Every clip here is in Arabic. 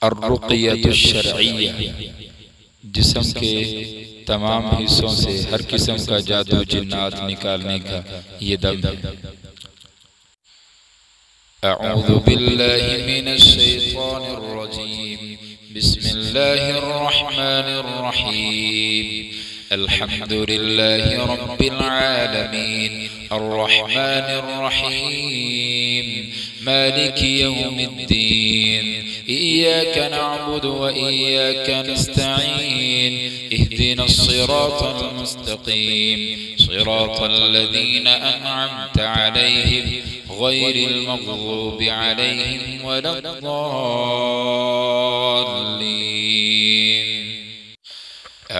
अर्रुक़ियत अश-शरइय्या, जिस्म के तमाम हिस्सों से हर किस्म का जादू जिन्नात निकालने का ये दम है। अऊज़ु बिल्लाहि मिनश शैतानिर रजीम। बिस्मिल्लाहिर रहमानिर रहीम। अल्हम्दुलिल्लाहि रब्बिल आलमीन अर्रहमानिर रहीम मालिकि यौमिद्दीन इय्याका नअबुदु व इय्याका नस्तईन इहदिनस सिरातल मुस्तक़ीम सिरातल लज़ीना अनअमता अलैहिम गैरिल मग़ज़ूबि अलैहिम वलद्दाल्लीन।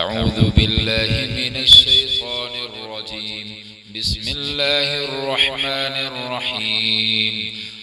अऊज़ु बिल्लाहि मिनश शैतानिर रजीम। बिस्मिल्लाहिर रहमानिर रहीम।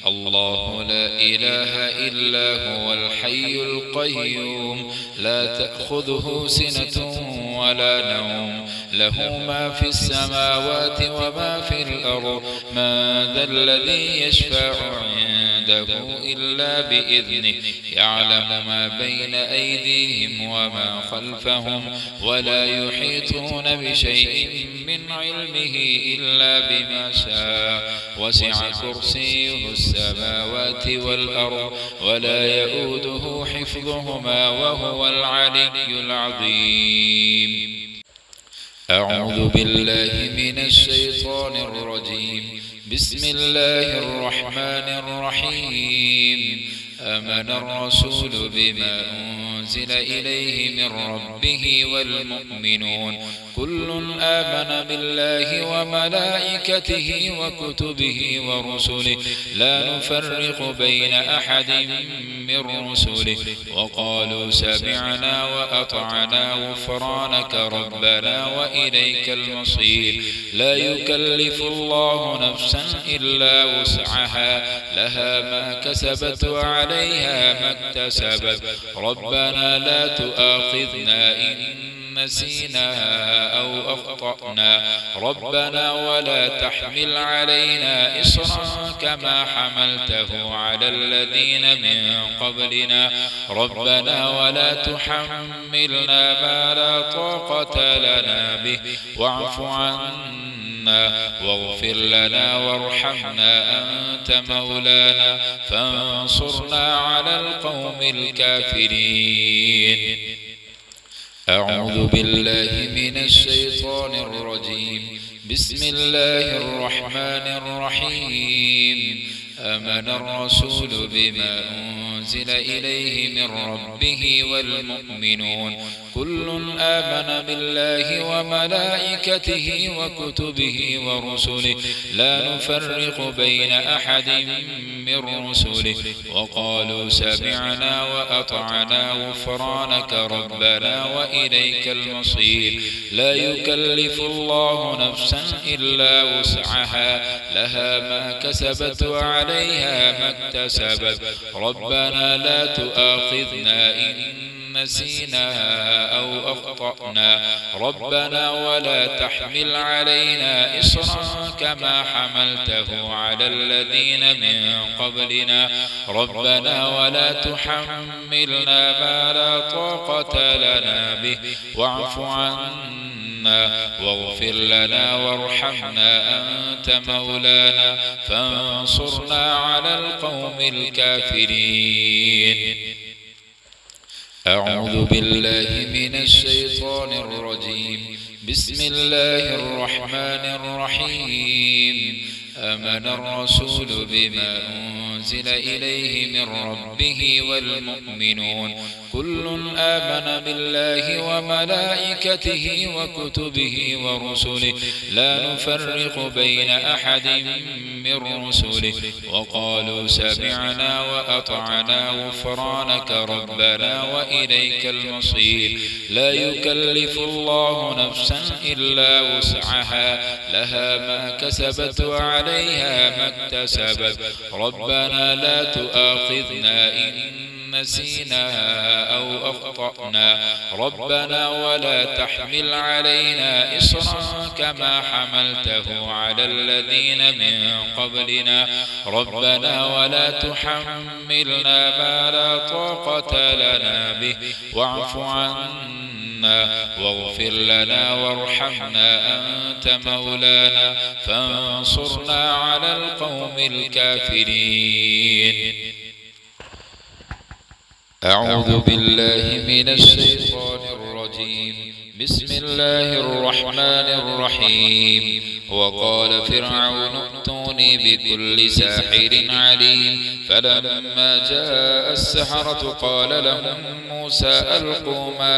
अल्लाहु ला इलाहा इल्ला हुवल हय्युल क़य्यूम ला तअख़ुज़ुहु सिनतुन वला नौम लहु मा फ़िस समावाति व मा फ़िल अर्ज़ मा ज़ल्लज़ी यशफ़अु इंदहु इल्ला बिइज़निहि यअलमु मा बैना अयदीहिम व मा ख़ल्फ़हुम व ला युहीतूना बिशैइन मिन इल्मिहि इल्ला बिमा शाअ वसिअ कुर्सियुहु السماوات والأرض ولا يؤوده حفظهما وهو العلي العظيم. أعوذ بالله من الشيطان الرجيم. بسم الله الرحمن الرحيم. آمن الرسول بما أنزل إليه من ربه والمؤمنون كل آمن بالله وملائكته وكتبه ورسله لا نفرق بين أحد من رسله وقالوا سمعنا وأطعنا غفرانك ربنا وإليك المصير. لا يكلف الله نفسا إلا وسعها لها ما كسبت وعليها ما اكتسبت ربنا لا تؤاخذنا إن نسينا أو أخطأنا ربنا ولا تحمل علينا إصرا كما حملته على الذين من قبلنا ربنا ولا تحملنا ما لا طاقة لنا به واعف عنا واغفر لنا وارحمنا أنت مولانا فانصرنا على القوم الكافرين. أعوذ بالله من الشيطان الرجيم. بسم الله الرحمن الرحيم. آمن الرسول بما أنزل إليه من ربه والمؤمنون كل آمن بالله وملائكته وكتبه ورسله لا نفرق بين أحد من رسله وقالوا سمعنا وأطعنا غفرانك ربنا وإليك المصير. لا يكلف الله نفسا إلا وسعها لها ما كسبت وعليها ما اكتسبت ربنا لا تؤاخذنا إن نسينا أو أخطأنا ربنا ولا تحمل علينا إصرا كما حملته على الذين من قبلنا ربنا ولا تحملنا ما لا طاقة لنا به واعف عنا واغفر لنا وارحمنا أنت مولانا فانصرنا على القوم الكافرين. أعوذ بالله من الشيطان الرجيم. بسم الله الرحمن الرحيم. آمن الرسول بما أنزل إليه من ربه والمؤمنون كل آمن بالله وملائكته وكتبه ورسله لا نفرق بين أحد من رسله وقالوا سمعنا وأطعنا غفرانك ربنا وإليك المصير. لا يكلف الله نفسا إلا وسعها لها ما كسبت وعليها ما اكتسبت ربنا لا تؤاخذنا إن نسينا أو أخطأنا ربنا ولا تحمل علينا إصرا كما حملته على الذين من قبلنا ربنا ولا تحملنا ما لا طاقة لنا به واعف عنا واغفر لنا وارحمنا أنت مولانا فانصرنا على القوم الكافرين. أعوذ بالله من الشيطان الرجيم. بسم الله الرحمن الرحيم. وقال فرعون ائتوني بكل ساحر عليم فلما جاء السحرة قال لهم موسى ألقوا ما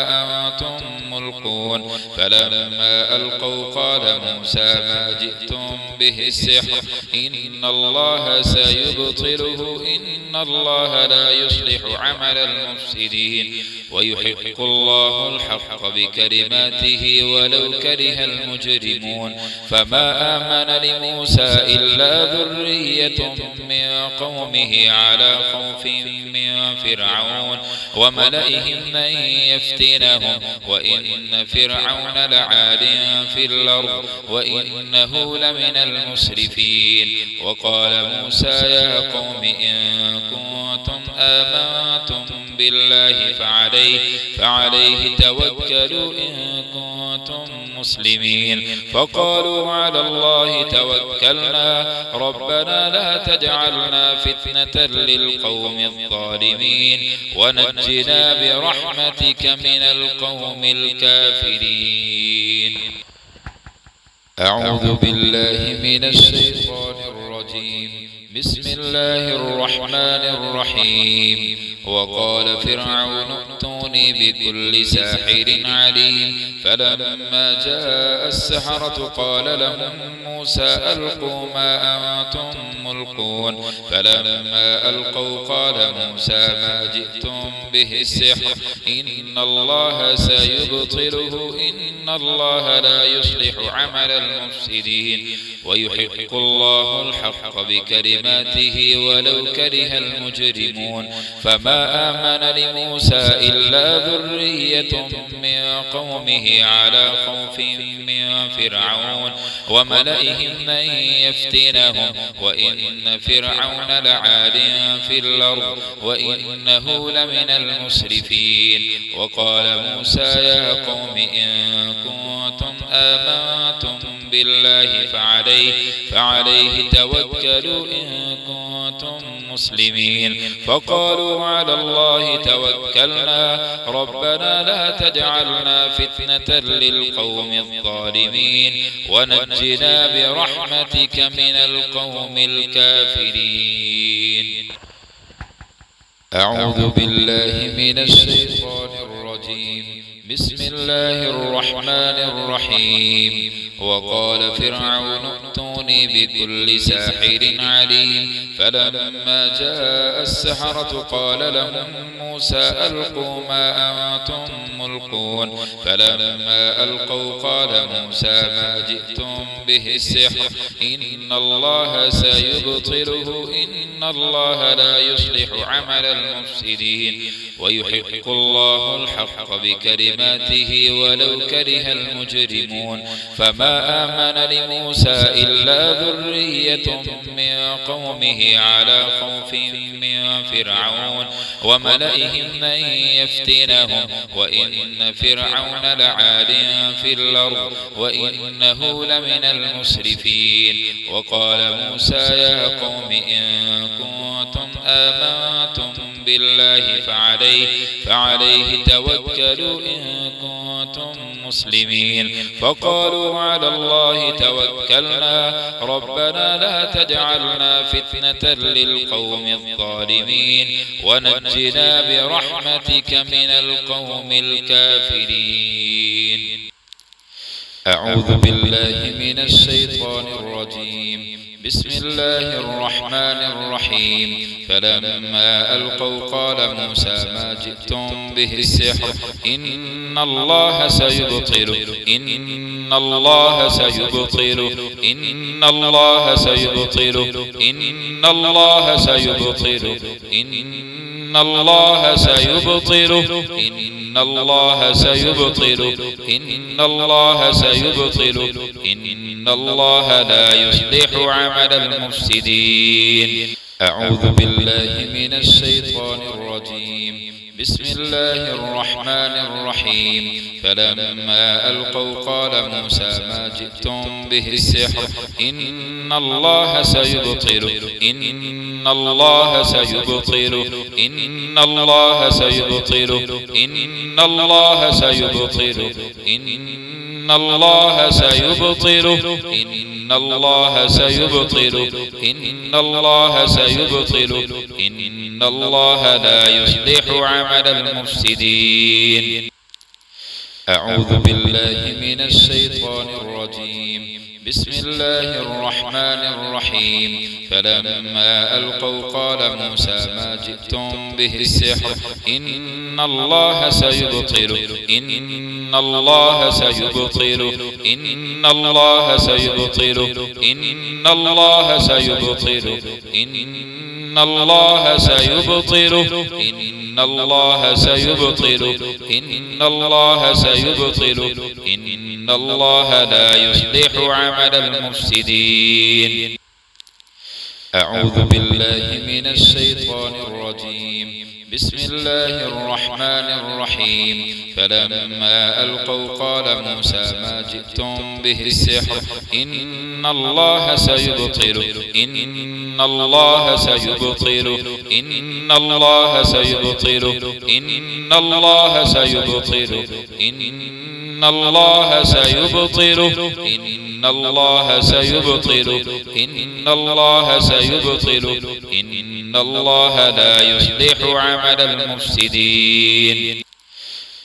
أنتم ملقون فلما ألقوا قال موسى ما جئتم به السحر إن الله سيبطله إن الله لا يصلح عمل المفسدين ويحق الله الحق بكلماته ولو كره المجرمون. فما آمن لموسى إلا ذرية من قومه على خوف من فرعون وملئهم أن يفتنهم وإن فرعون لعال في الأرض وإنه لمن المسرفين. وقال موسى يا قوم إن كنتم آمنتم بالله فعليه توكلوا إن كنتم مسلمين. فقالوا على الله توكلنا ربنا لا تجعلنا فتنة للقوم الظالمين ونجنا برحمتك من القوم الكافرين. أعوذ بالله من الشيطان الرجيم. بسم الله الرحمن الرحيم. وقال فرعون ائتوني بكل ساحر عليم فلما جاء السحرة قال لهم موسى ألقوا ما أنتم ملقون فلما ألقوا قال موسى ما جئتم به السحر إن الله سيبطله إن الله لا يصلح عمل المفسدين ويحق الله الحق بكلماته ولو كره المجرمون. فما آمن لموسى إلا ذرية من قومه على خوف من فرعون وملئهم أن يفتنهم وإن فرعون لعال في الأرض وإنه لمن المسرفين. وقال موسى يا قوم إن كنتم آمنتم بالله فعليه توكلوا إن كنتم مسلمين. فقالوا على الله توكلنا ربنا لا تجعلنا فتنة للقوم الظالمين ونجنا برحمتك من القوم الكافرين. أعوذ بالله من الشيطان الرجيم. بسم الله الرحمن الرحيم. وقال فرعون ائتوني بكل ساحر عليم فلما جاء السحرة قال لهم موسى ألقوا ما أنتم ملقون فلما ألقوا قال موسى ما جئتم به السحر إن الله سيبطله إن الله لا يصلح عمل المفسدين ويحق الله الحق بكلماته ولو كره المجرمون. فما آمن لموسى إلا ذرية من قومه على خوف من فرعون وملئهم أن يفتنهم وإن فرعون لعال في الأرض وإنه لمن المسرفين. وقال موسى يا قوم إن كنتم آمنتم بالله فعليه توكلوا إن كنتم مسلمين. فقالوا على الله توكلنا ربنا لا تجعلنا فتنة للقوم الظالمين ونجنا برحمتك من القوم الكافرين. أعوذ بالله من الشيطان الرجيم. بسم الله الرحمن الرحيم. فلما ألقوا قال موسى ما جئتم به السحر إن الله سيبطله إن الله سيبطله إن الله سيبطله إن الله سيبطله إن الله سيبطله إن الله سيبطله إن الله سيبطله إن الله لا يصلح عمل المفسدين. أعوذ بالله من الشيطان الرجيم. بسم الله الرحمن الرحيم. فلما ألقوا قال موسى ما جئتم به السحر إن الله سيبطله إن الله سيبطله إن الله سيبطله إن الله سيبطله إن الله سيبطله إن الله سيبطله إن الله سيبطله إن الله لا يصلح عمل المفسدين. أعوذ بالله من الشيطان الرجيم. بسم الله الرحمن الرحيم. فلما ألقوا قال موسى ما جئتم به السحر إن الله سيبطله إن الله سيبطله إن الله سيبطله إن الله سيبطله إن الله سيبطله إن الله سيبطله إن الله سيبطله إن الله لا يصلح عمل المفسدين. أعوذ بالله من الشيطان الرجيم. بسم الله الرحمن الرحيم. فلما ألقوا قال موسى ما جئتم به السحر إن الله سيبطله إن الله سيبطله إن الله سيبطله إن الله سيبطله إن الله سيبطله إن الله سيبطله إن الله سيبطله إن الله لا يصلح عمل المفسدين.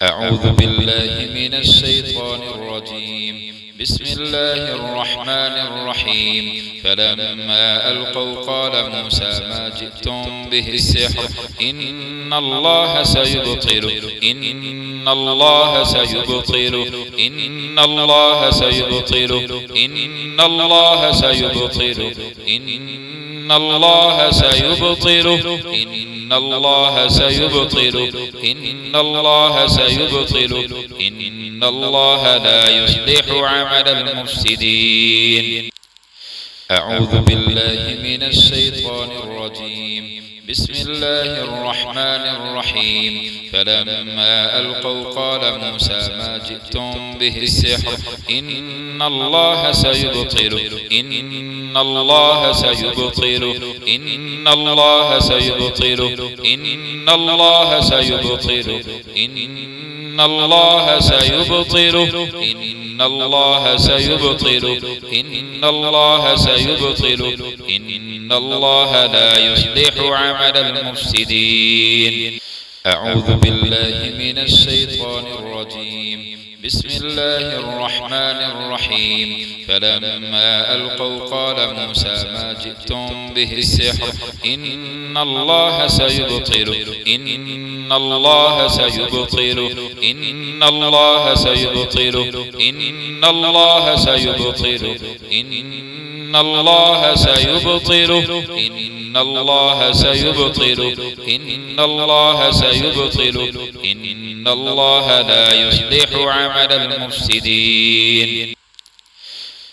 أعوذ بالله من الشيطان الرجيم. بسم الله الرحمن الرحيم. فلما ألقوا قال موسى ما جئتم به السحر إن الله سيبطله إن الله سيبطله إن الله سيبطله إن الله سيبطله إن الله سيبطله إن الله سيبطله إن الله سيبطله إن الله لا يصلح عمل المفسدين. أعوذ بالله من الشيطان الرجيم. بسم الله الرحمن الرحيم. فلما ألقوا قال موسى ما جئتم به السحر إن الله سيبطله إن الله سيبطله إن الله سيبطله إن الله سيبطله إن الله سيبطله إن الله سيبطله إن الله سيبطله إن الله لا يصلح عمل المفسدين. أعوذ بالله من الشيطان الرجيم. بسم الله الرحمن الرحيم. فلما ألقوا قال موسى ما جئتم به السحر إن الله سيبطله إن الله سيبطله إن الله سيبطله إن الله سيبطله إن الله سيبطله إن الله سيبطله إن الله سيبطله إن الله لا يصلح عمل المفسدين.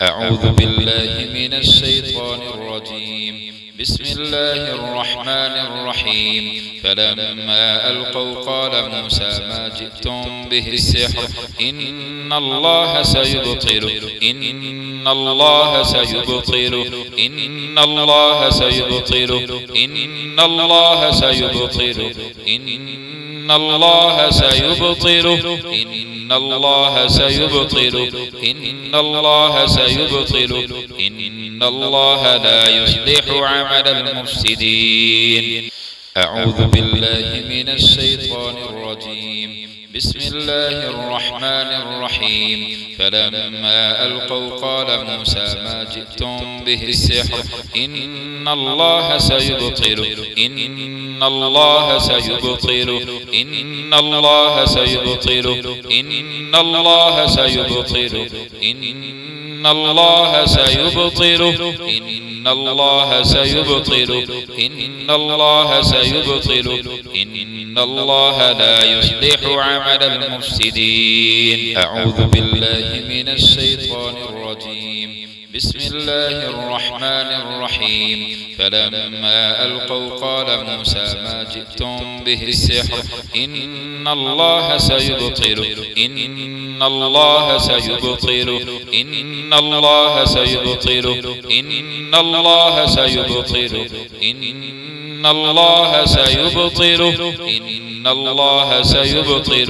أعوذ بالله من الشيطان الرجيم. بسم الله الرحمن الرحيم. فلما ألقوا قال موسى ما جئتم به السحر إن الله سيبطله إن الله سيبطله إن الله سيبطله إن الله سيبطله إن الله سيبطله إن الله سيبطله إن الله سيبطله إن الله لا يصلح عمل المفسدين. أعوذ بالله من الشيطان الرجيم. بسم الله الرحمن الرحيم. فلما ألقوا قال موسى ما جئتم به السحر إن الله سيبطله إن الله سيبطله إن الله سيبطله إن الله سيبطله إن الله سيبطل إن الله سيبطل إن الله سيبطل إن الله لا يصلح عمل المفسدين. أعوذ بالله من الشيطان الرجيم. بسم الله الرحمن الرحيم. فلما ألقوا قال موسى ما جئتم به السحر إن الله سيبطل إن الله سيبطل إن الله سيبطل إن الله سيبطل إن الله سيبطل إن الله سيبطل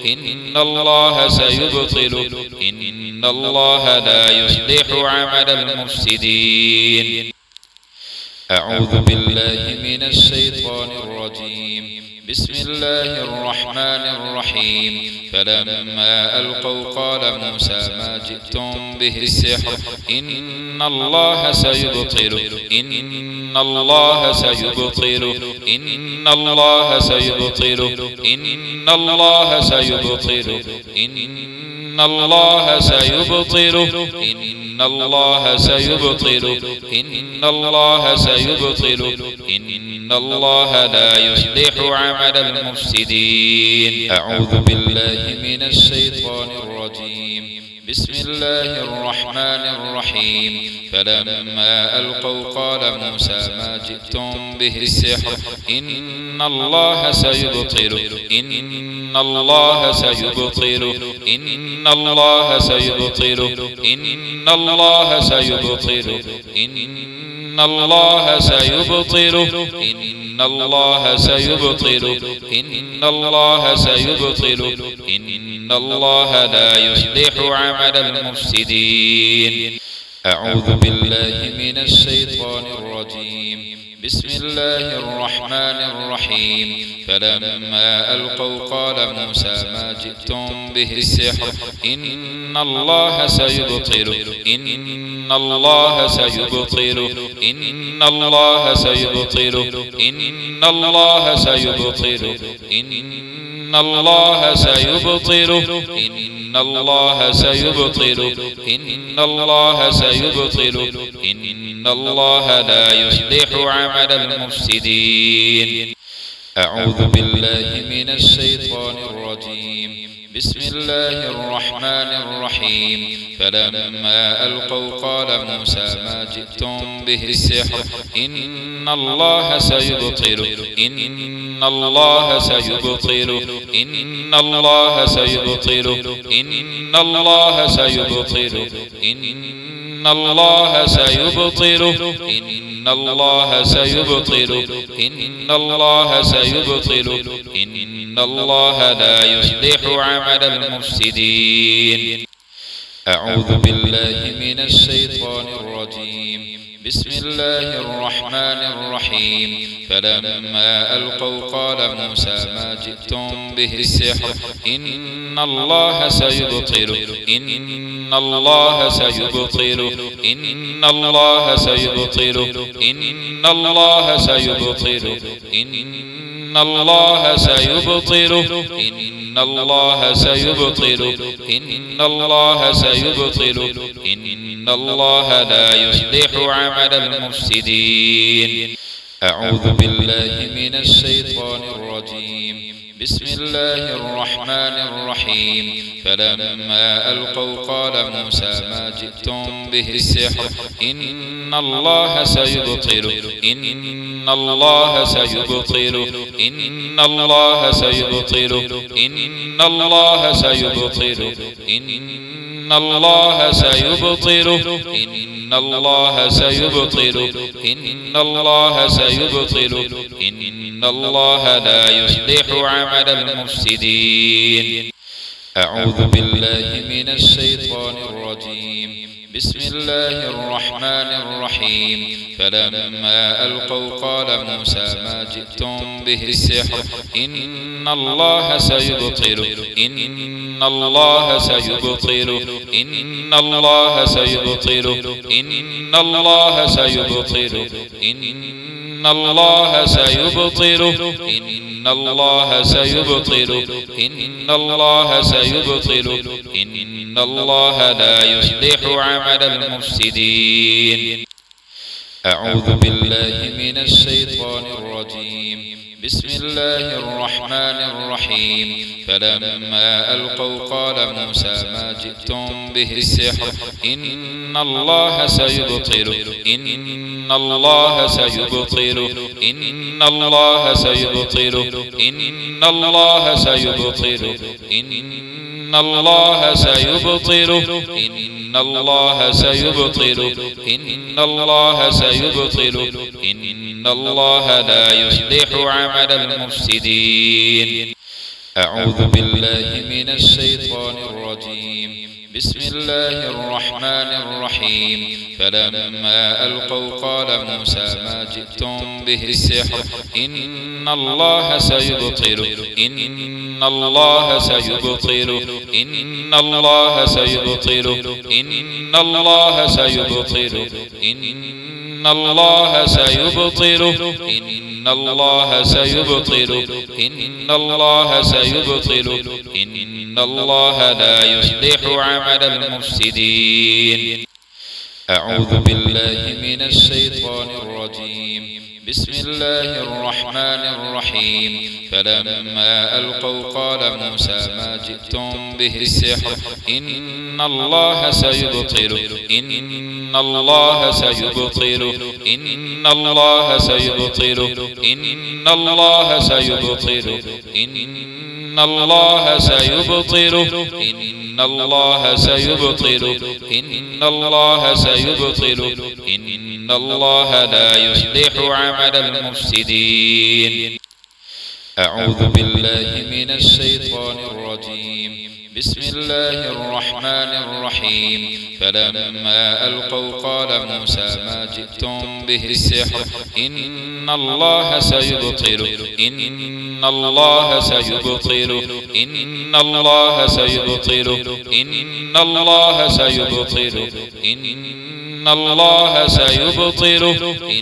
إن الله سيبطل إن الله لا يصلح عمل المفسدين. أعوذ بالله من الشيطان الرجيم. بسم الله الرحمن الرحيم. فلما ألقوا قال موسى ما جئتم به السحر إن الله سيبطل إن الله سيبطل إن الله سيبطل إن الله سيبطل إن الله سيبطل إن الله سيبطل إن الله سيبطل إن الله لا يصلح عمل المفسدين. أعوذ بالله من الشيطان الرجيم. بسم الله الرحمن الرحيم. فلما ألقوا قال موسى ما جئتم به السحر إن الله سيبطل إن الله سيبطل إن الله سيبطل إن الله سيبطل إن الله سيبطل إن الله سيبطل إن الله سيبطل إن الله لا يصلح عمل المفسدين. أعوذ بالله من الشيطان الرجيم. بسم الله الرحمن الرحيم. فلما ألقوا قال موسى ما جئتم به السحر إن الله سيبطل إن الله سيبطل إن الله سيبطل إن الله سيبطل إن الله سيبطل إن الله سيبطل إن الله سيبطل إن الله لا يصلح عمل المفسدين. أعوذ بالله من الشيطان الرجيم. بسم الله الرحمن الرحيم. فلما ألقوا قال موسى ما جئتم به السحر إن الله سيبطل إن الله سيبطل إن الله سيبطل إن الله سيبطل إن الله سيبطل إن الله سيبطل إن الله سيبطل إن الله لا يصلح عمل المفسدين. أعوذ بالله من الشيطان الرجيم. بسم الله الرحمن الرحيم. فلما ألقوا قال موسى ما جئتم به السحر إن الله سيبطل إن الله سيبطل إن الله سيبطل إن الله سيبطل إن الله سيبطل إن الله سيبطل إن الله سيبطل إن الله لا يصلح عمل المفسدين. أعوذ بالله من الشيطان الرجيم. بسم الله الرحمن الرحيم. فلما ألقوا قال موسى ما جئتم به السحر إن الله سيبطل إن الله سيبطل إن الله سيبطل إن الله سيبطل إن الله سيبطل إن الله سيبطل إن الله سيبطل إن الله لا يصلح عمل المفسدين. أعوذ بالله من الشيطان الرجيم. بسم الله الرحمن الرحيم. فلما ألقوا قال موسى ما جئتم به السحر إن الله سيبطل إن الله سيبطل إن الله سيبطل إن الله سيبطل إن الله سيبطل إن الله سيبطل إن الله سيبطل إن الله لا يصلح عمل المفسدين. أعوذ بالله من الشيطان الرجيم. بسم الله الرحمن الرحيم. فلما ألقوا قال موسى ما جئتم به السحر إن الله سيبطل إن الله سيبطل إن الله سيبطل إن الله سيبطل إن الله سيبطل إن الله سيبطل إن الله سيبطل إن الله لا يصلح عمل المفسدين. أعوذ بالله من الشيطان الرجيم. بسم الله الرحمن الرحيم. فلما ألقوا قال موسى ما جئتم به السحر إن الله سيبطل إن الله سيبطل إن الله سيبطل إن الله سيبطل إن الله سيبطل إن الله سيبطل إن الله سيبطل إن الله لا يصلح عمل المفسدين. أعوذ بالله من الشيطان الرجيم. بسم الله الرحمن الرحيم. فلما ألقوا قال موسى ما جئتم به السحر إن الله سيبطل إن الله سيبطل إن الله سيبطل إن الله سيبطل إن الله سيبطل إن الله سيبطل إن الله سيبطل إن الله لا يصلح عمل المفسدين. أعوذ بالله من الشيطان الرجيم. بسم الله الرحمن الرحيم. فلما ألقوا قال موسى ما جئتم به السحر إن الله سيبطل إن الله سيبطل إن الله سيبطل إن الله سيبطل إن الله سيبطل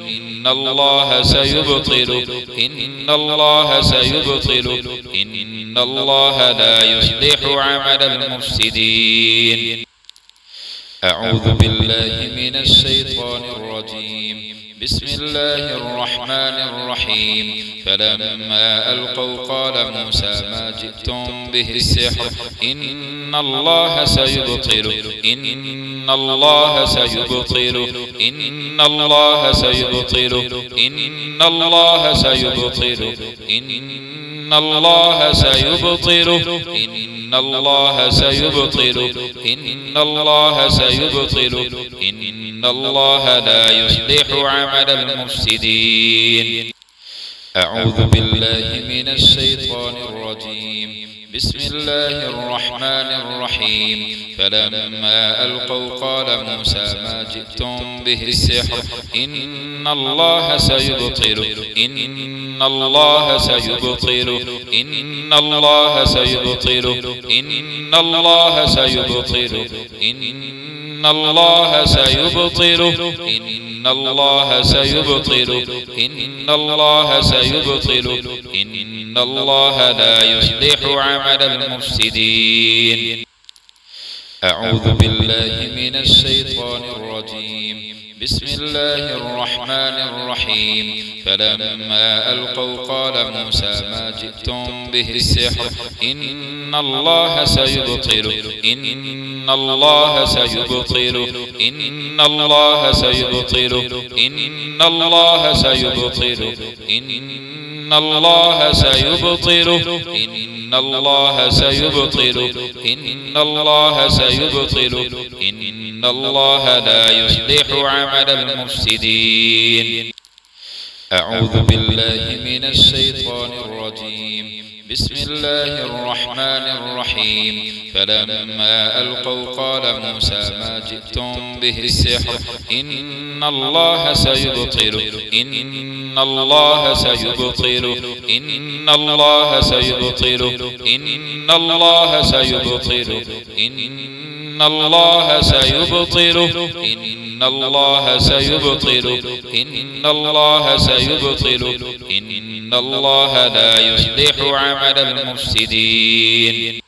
إن الله سيبطل إن الله سيبطل إن الله لا يصلح عمل المفسدين. أعوذ بالله من الشيطان الرجيم. بسم الله الرحمن الرحيم. فلما ألقوا قال موسى ما جئتم به السحر إن الله سيبطل إن الله سيبطل إن الله سيبطل إن الله سيبطل إن الله سيبطل إن الله سيبطل إن الله سيبطل إن الله لا يصلح عمل المفسدين. أعوذ بالله من الشيطان الرجيم. بسم الله الرحمن الرحيم. فلما ألقوا قال موسى ما جئتم به السحر إن الله سيبطل إن الله سيبطل إن الله سيبطل إن الله سيبطل إن الله سيبطل إن الله سيبطل إن الله سيبطل إن الله لا يصلح عمل المفسدين. أعوذ بالله من الشيطان الرجيم. بسم الله الرحمن الرحيم. فلما ألقوا قال موسى ما جئتم به السحر إن الله سيبطل إن الله سيبطل إن الله سيبطل إن الله سيبطل إن الله سيبطل إن الله سيبطل إن الله سيبطل إن الله لا يصلح عمل المفسدين. أعوذ بالله من الشيطان الرجيم. بسم الله الرحمن الرحيم. فلما ألقوا قال موسى ما جئتم به السحر إن الله سيبطل إن الله سيبطل إن الله سيبطل إن الله سيبطل إن الله سيبطل إن الله سيبطل إن الله سيبطل إن الله لا يصلح عمل المفسدين.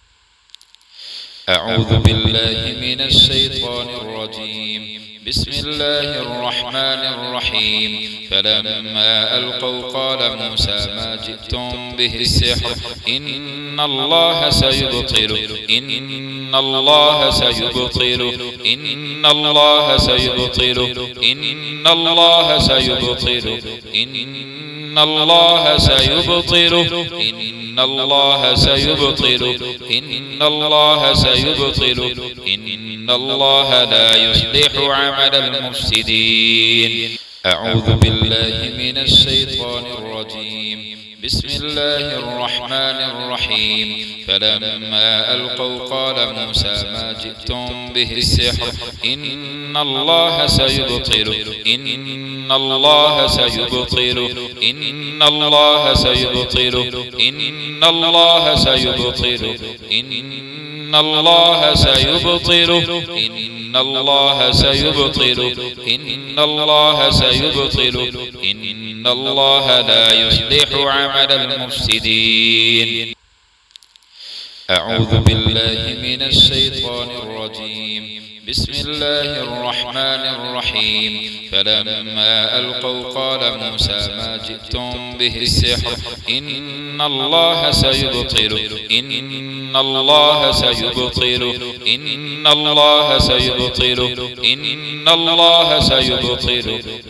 أعوذ بالله من الشيطان الرجيم. بسم الله الرحمن الرحيم. فلما ألقوا قال موسى ما جئتم به السحر إن الله سيبطل إن الله سيبطل إن الله سيبطل إن الله سيبطل إن الله سيبطل إن الله سيبطل إن الله سيبطل إن الله لا يصلح عمل المفسدين. أعوذ بالله من الشيطان الرجيم. بسم الله الرحمن الرحيم. فلما ألقوا قال موسى ما جئتم به السحر إن الله سيبطل إن الله سيبطل إن الله سيبطل إن الله سيبطل إن الله سيبطل إن الله سيبطل إن الله سيبطل إن الله لا يصلح عمل المفسدين. أعوذ بالله من الشيطان الرجيم. بسم الله الرحمن الرحيم. فلما ألقوا قال موسى ما جئتم به السحر إن الله سيبطل إن الله سيبطل إن الله سيبطل إن الله سيبطل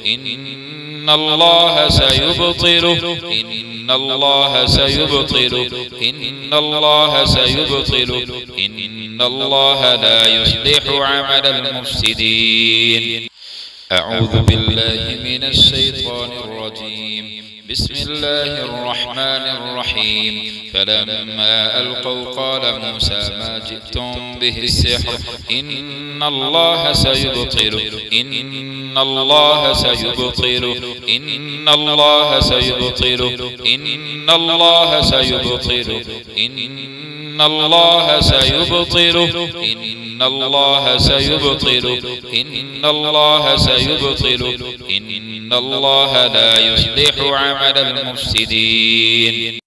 إن الله سيبطل إن الله سيبطل إن الله سيبطل إن الله لا يصلح عمل المفسدين. أعوذ بالله من الشيطان الرجيم. بسم الله الرحمن الرحيم. فلما ألقوا قال موسى ما جئتم به السحر إن الله سيبطل إن الله سيبطل إن الله سيبطل إن الله سيبطل إن الله سيبطل إن الله سيبطل إن الله سيبطل إن الله لا يصلح عمل المفسدين.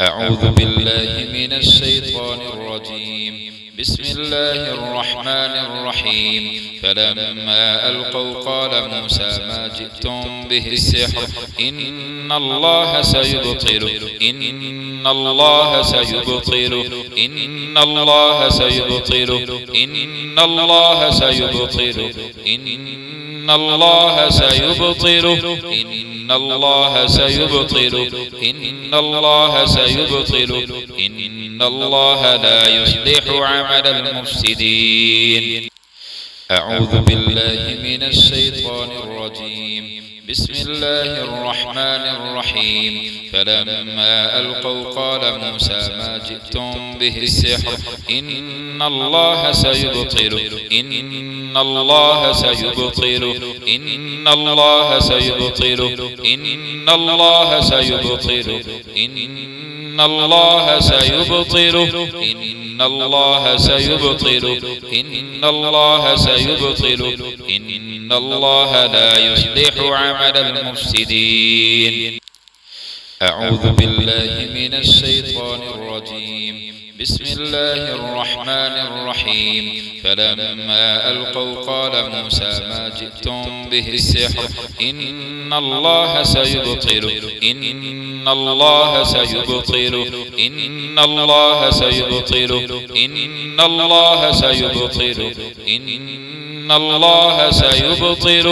أعوذ بالله من الشيطان الرجيم. بسم الله الرحمن الرحيم. فلما ألقوا قال موسى ما جئتم به السحر إن الله سيبطل إن الله سيبطل إن الله سيبطل إن الله سيبطل إن الله سيبطل إن الله سيبطل إن الله سيبطل إن الله لا يصلح عمل المفسدين. أعوذ بالله من الشيطان الرجيم. بسم الله الرحمن الرحيم. فلما ألقوا قال موسى ما جئتم به السحر إن الله سيبطل إن الله سيبطل إن الله سيبطل إن الله سيبطل إن الله سيبطل إن الله سيبطل إن الله سيبطل إن الله لا يصلح عمل المفسدين. أعوذ بالله من الشيطان الرجيم. بسم الله الرحمن الرحيم. فلما ألقوا قال موسى ما جئتم به السحر إن الله سيبطل إن الله سيبطل إن الله سيبطل إن الله سيبطل إن الله سيبطل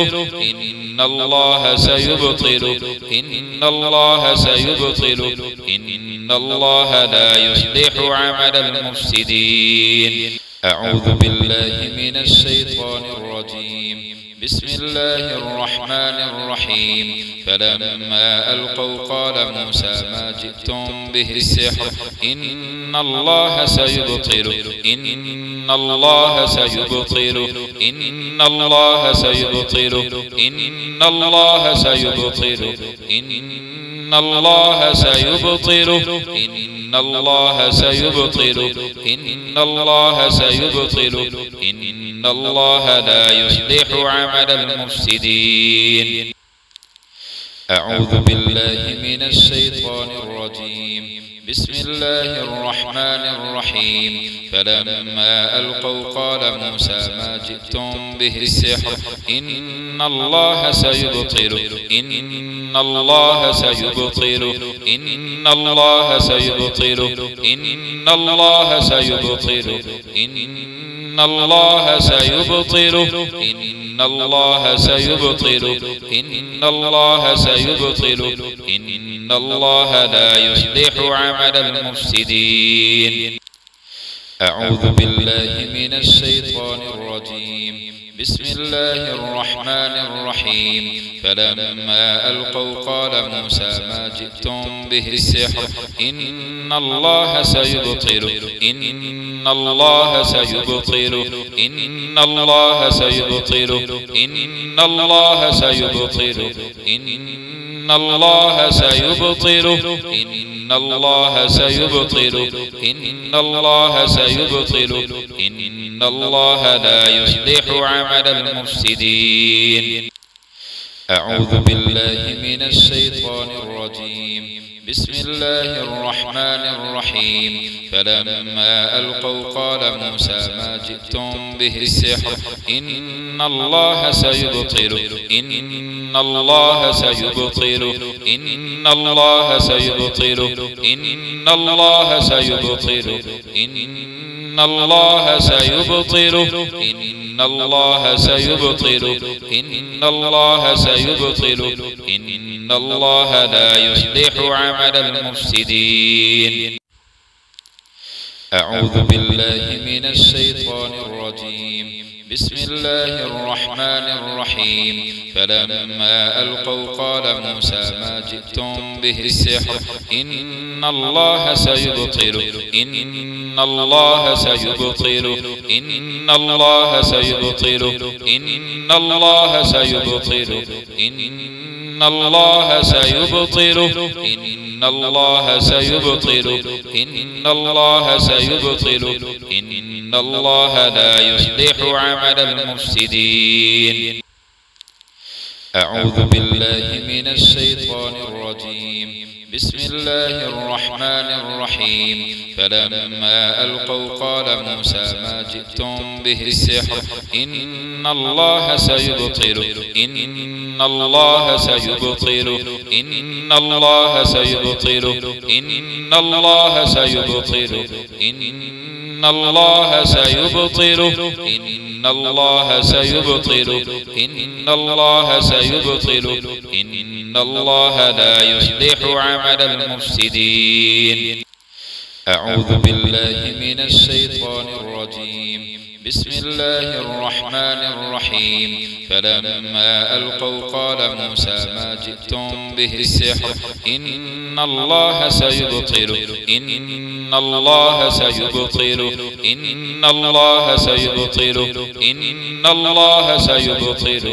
إن الله سيبطل إن الله سيبطل إن الله لا يصلح عمل المفسدين. أعوذ بالله من الشيطان الرجيم. بسم الله الرحمن الرحيم. فلما ألقوا قال موسى ما جئتم به السحر إن الله سيبطل إن الله سيبطل إن الله سيبطل إن الله سيبطل إن الله سيبطل إن الله سيبطل إن الله سيبطل إن الله لا يصلح عمل المفسدين. أعوذ بالله من الشيطان الرجيم. بسم الله الرحمن الرحيم فلما ألقوا قال موسى ما جئتم به السحر إن الله سيبطل إن الله سيبطل إن الله سيبطل إن الله سيبطل إن الله سيبطل إن الله سيبطل إن الله سيبطل إن الله لا يصلح عمل المفسدين. أعوذ بالله من الشيطان الرجيم. بسم الله الرحمن الرحيم فلما ألقوا قال موسى ما جئتم به السحر إن الله سيبطل إن الله سيبطل إن الله سيبطل إن الله سيبطل إن الله سيبطل إن الله سيبطل إن الله سيبطل إن الله لا يصلح عمل المفسدين. أعوذ بالله من الشيطان الرجيم. بسم الله الرحمن الرحيم فلما ألقوا قال موسى ما جئتم به السحر إن الله سيبطل إن الله سيبطل إن الله سيبطل إن الله سيبطل إن الله سيبطل إن الله سيبطل إن الله سيبطل إن الله لا يصلح عمل المفسدين. أعوذ بالله من الشيطان الرجيم. بسم الله الرحمن الرحيم فلما ألقوا قال موسى ما جئتم به السحر إن الله سيبطل إن الله سيبطل إن الله سيبطل إن الله سيبطل إن الله سيبطل إن الله سيبطل إن الله سيبطل إن الله لا يصلح عمل المفسدين. أعوذ بالله من الشيطان الرجيم. بسم الله الرحمن الرحيم فلما ألقوا قال موسى ما جئتم به السحر إن الله سيبطل إن الله سيبطل إن الله سيبطل إن الله سيبطل إن الله سيبطل إن الله سيبطل إن الله سيبطل إن الله لا يصلح عمل المفسدين. أعوذ بالله من الشيطان الرجيم. بسم الله الرحمن الرحيم فلما ألقوا قال موسى ما جئتم به السحر إن الله سيبطل إن الله سيبطل إن الله سيبطل إن الله سيبطل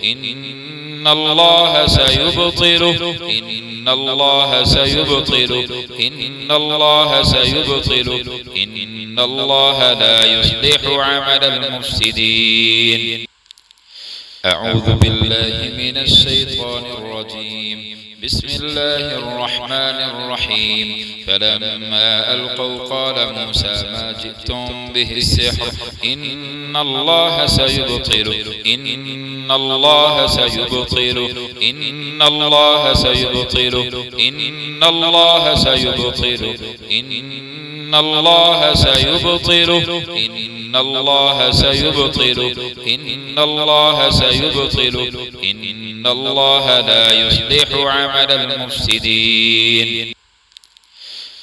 إن الله سيبطل إن الله سيبطل إن الله سيبطل إن الله لا يصلح عمل المفسدين. أعوذ بالله من الشيطان الرجيم. بسم الله الرحمن الرحيم فلما ألقوا قال موسى ما جئتم به السحر إن الله سيبطل إن الله سيبطل إن الله سيبطل إن الله سيبطل إن الله سيبطل إن الله سيبطل إن الله سيبطل إن الله لا يصلح عمل المفسدين.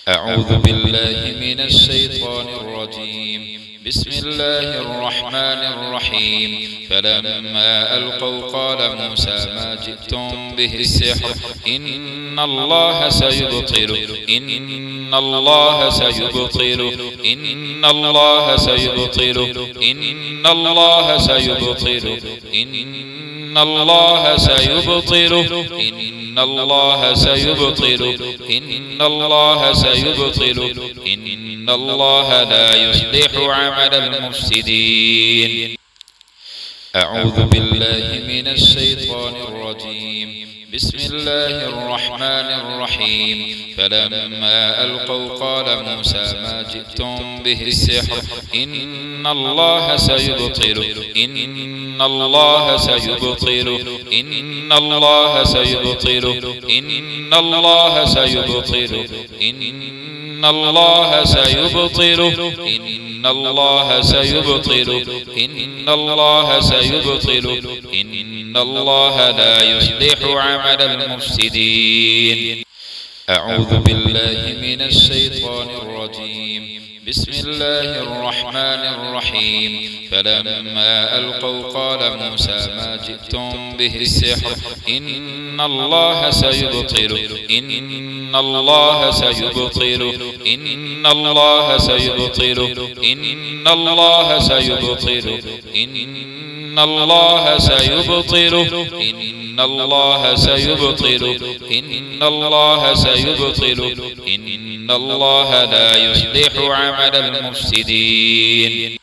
أعوذ بالله من الشيطان الرجيم. بسم الله الرحمن الرحيم فلما ألقوا قال موسى ما جئتم به السحر إن الله سيبطل إن الله سيبطل إن الله سيبطل إن الله سيبطل إن الله سيبطل إن الله سيبطل إن الله سيبطل إن الله لا يصلح عمل المفسدين. أعوذ بالله من الشيطان الرجيم. بسم الله الرحمن الرحيم فلما ألقوا قال موسى ما جئتم به السحر إن الله سيبطل إن الله سيبطل إن الله سيبطل إن الله سيبطل إن الله سيبطل إن الله سيبطل إن الله سيبطل إن الله لا يصلح عمل المفسدين. أعوذ بالله من الشيطان الرجيم. بسم الله الرحمن الرحيم فلما ألقوا قال موسى ما جئتم به السحر إن الله سيبطل إن الله سيبطل إن الله سيبطل إن الله سيبطل إن الله سيبطل إن الله سيبطل إن الله سيبطل إن الله لا يصلح عمل المفسدين.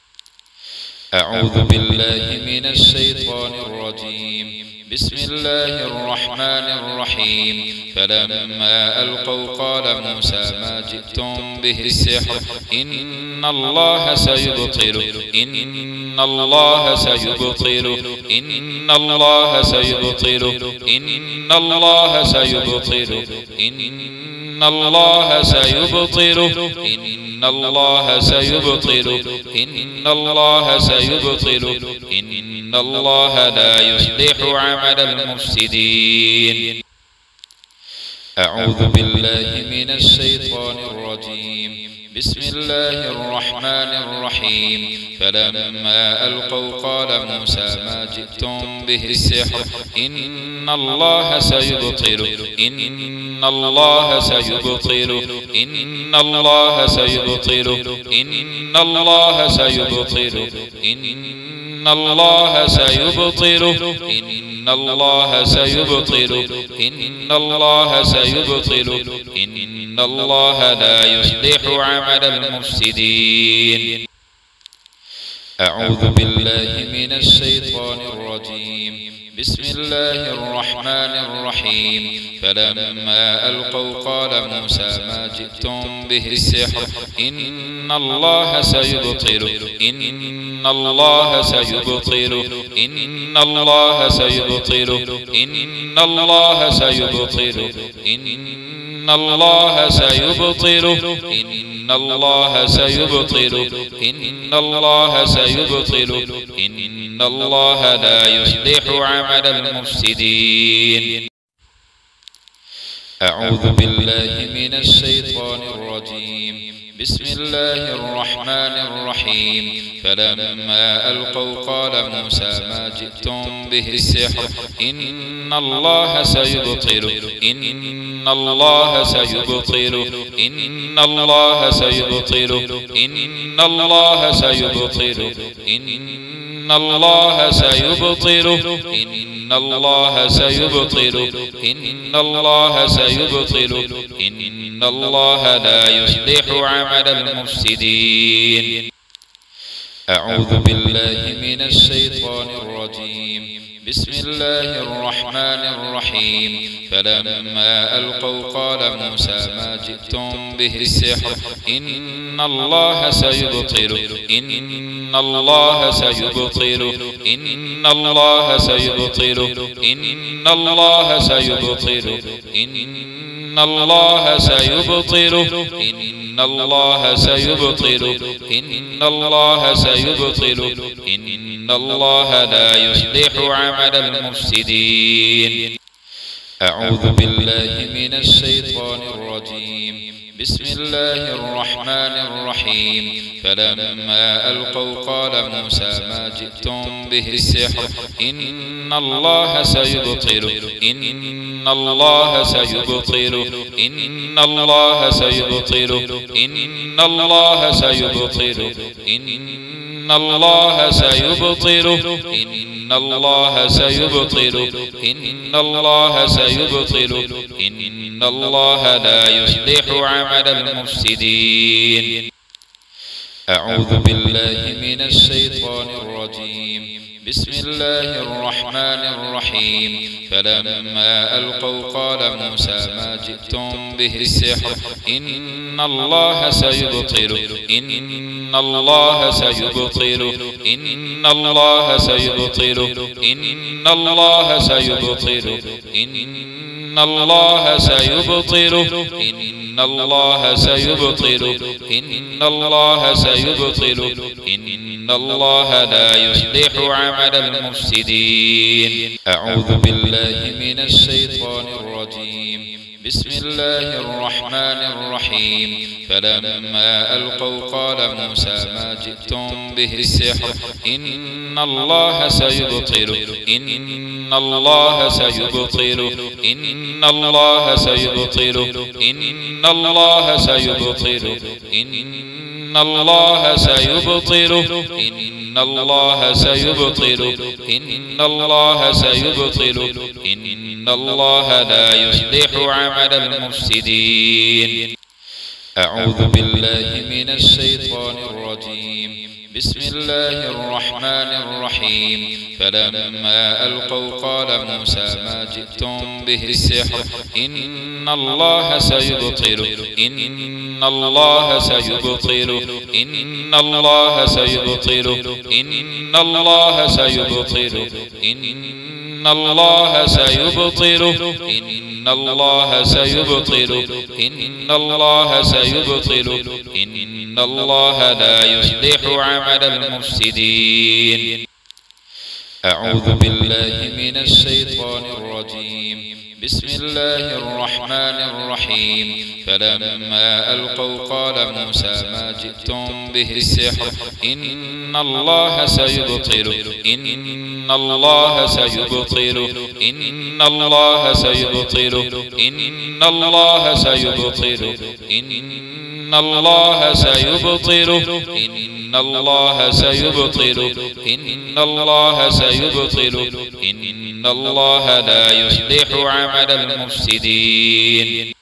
أعوذ بالله من الشيطان الرجيم. بسم الله الرحمن الرحيم فلما ألقوا قال موسى ما جئتم به السحر إن الله سيبطل إن الله سيبطل إن الله سيبطل إن الله سيبطل إن الله سيبطل إن الله سيبطل إن الله سيبطل إن الله لا يصلح عمل المفسدين. أعوذ بالله من الشيطان الرجيم. بسم الله الرحمن الرحيم فلما ألقوا قال موسى ما جئتم به السحر إن الله سيبطل إن الله سيبطل إن الله سيبطل إن الله سيبطل إن الله سيبطل إن الله سيبطل إن الله سيبطل إن الله لا يصلح عمل المفسدين. أعوذ بالله من الشيطان الرجيم. بسم الله الرحمن الرحيم فلما ألقوا قال موسى ما جئتم به السحر إن الله سيبطل إن الله سيبطل إن الله سيبطل إن الله سيبطل إن الله سيبطل إن الله سيبطل إن الله سيبطل إن الله لا يصلح عمل المفسدين. أعوذ بالله من الشيطان الرجيم. بسم الله الرحمن الرحيم فلما ألقوا قال موسى ما جئتم به السحر إن الله سيبطل إن الله سيبطل إن الله سيبطل إن الله سيبطل إن الله سيبطل إن الله سيبطل إن الله سيبطل إن الله لا يصلح عمل المفسدين. أعوذ بالله من الشيطان الرجيم. بسم الله الرحمن الرحيم فلما ألقوا قال موسى ما جئتم به السحر إن الله سيبطل إن الله سيبطل إن الله سيبطل إن الله سيبطل إن الله سيبطل إن الله سيبطل إن الله سيبطل إن الله لا يصلح عمل المفسدين. أعوذ بالله من الشيطان الرجيم. بسم الله الرحمن الرحيم فلما ألقوا قال موسى ما جئتم به السحر إن الله سيبطل إن الله سيبطل إن الله سيبطل إن الله سيبطل إن الله سيبطل إن الله سيبطل إن الله سيبطل إن الله لا يصلح عمل المفسدين. أعوذ بالله من الشيطان الرجيم. بسم الله الرحمن الرحيم فلما ألقوا قال موسى ما جئتم به السحر إن الله سيبطل إن الله سيبطل إن الله سيبطل إن الله سيبطل إن الله سيبطل إن الله سيبطل إن الله سيبطل إن الله لا يصلح عمل المفسدين. أعوذ بالله من الشيطان الرجيم. بسم الله الرحمن الرحيم فلما ألقوا قال موسى ما جئتم به السحر إن الله سيبطل إن الله سيبطل إن الله سيبطل إن الله سيبطل إن الله سيبطل إن الله سيبطل إن الله سيبطل إن الله لا يصلح عمل المفسدين. أعوذ بالله من الشيطان الرجيم. بسم الله الرحمن الرحيم فلما ألقوا قال موسى ما جئتم به السحر إن الله سيبطل إن الله سيبطل إن الله سيبطل إن الله سيبطل إن الله سيبطل إن الله سيبطل إن الله سيبطل إن الله لا يصلح عمل المفسدين. أعوذ بالله من الشيطان الرجيم. بسم الله الرحمن الرحيم فلما ألقوا قال موسى ما جئتم به السحر إن الله سيبطل إن الله سيبطل إن الله سيبطل إن الله سيبطل إن الله سيبطل إن الله سيبطل إن الله سيبطل إن الله لا يصلح عمل المفسدين.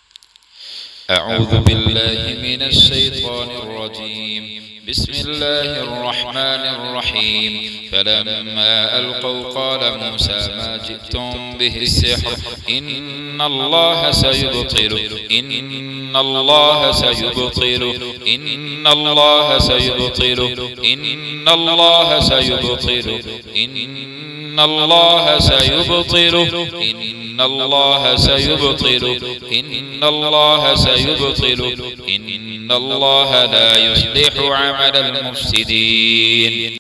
أعوذ بالله من الشيطان الرجيم. بسم الله الرحمن الرحيم فلما ألقوا قال موسى ما جئتم به السحر إن الله سيبطل إن الله سيبطل إن الله سيبطل إن الله سيبطل إن الله سيبطل إن الله سيبطل إن الله سيبطل إن الله لا يصلح عمل المفسدين.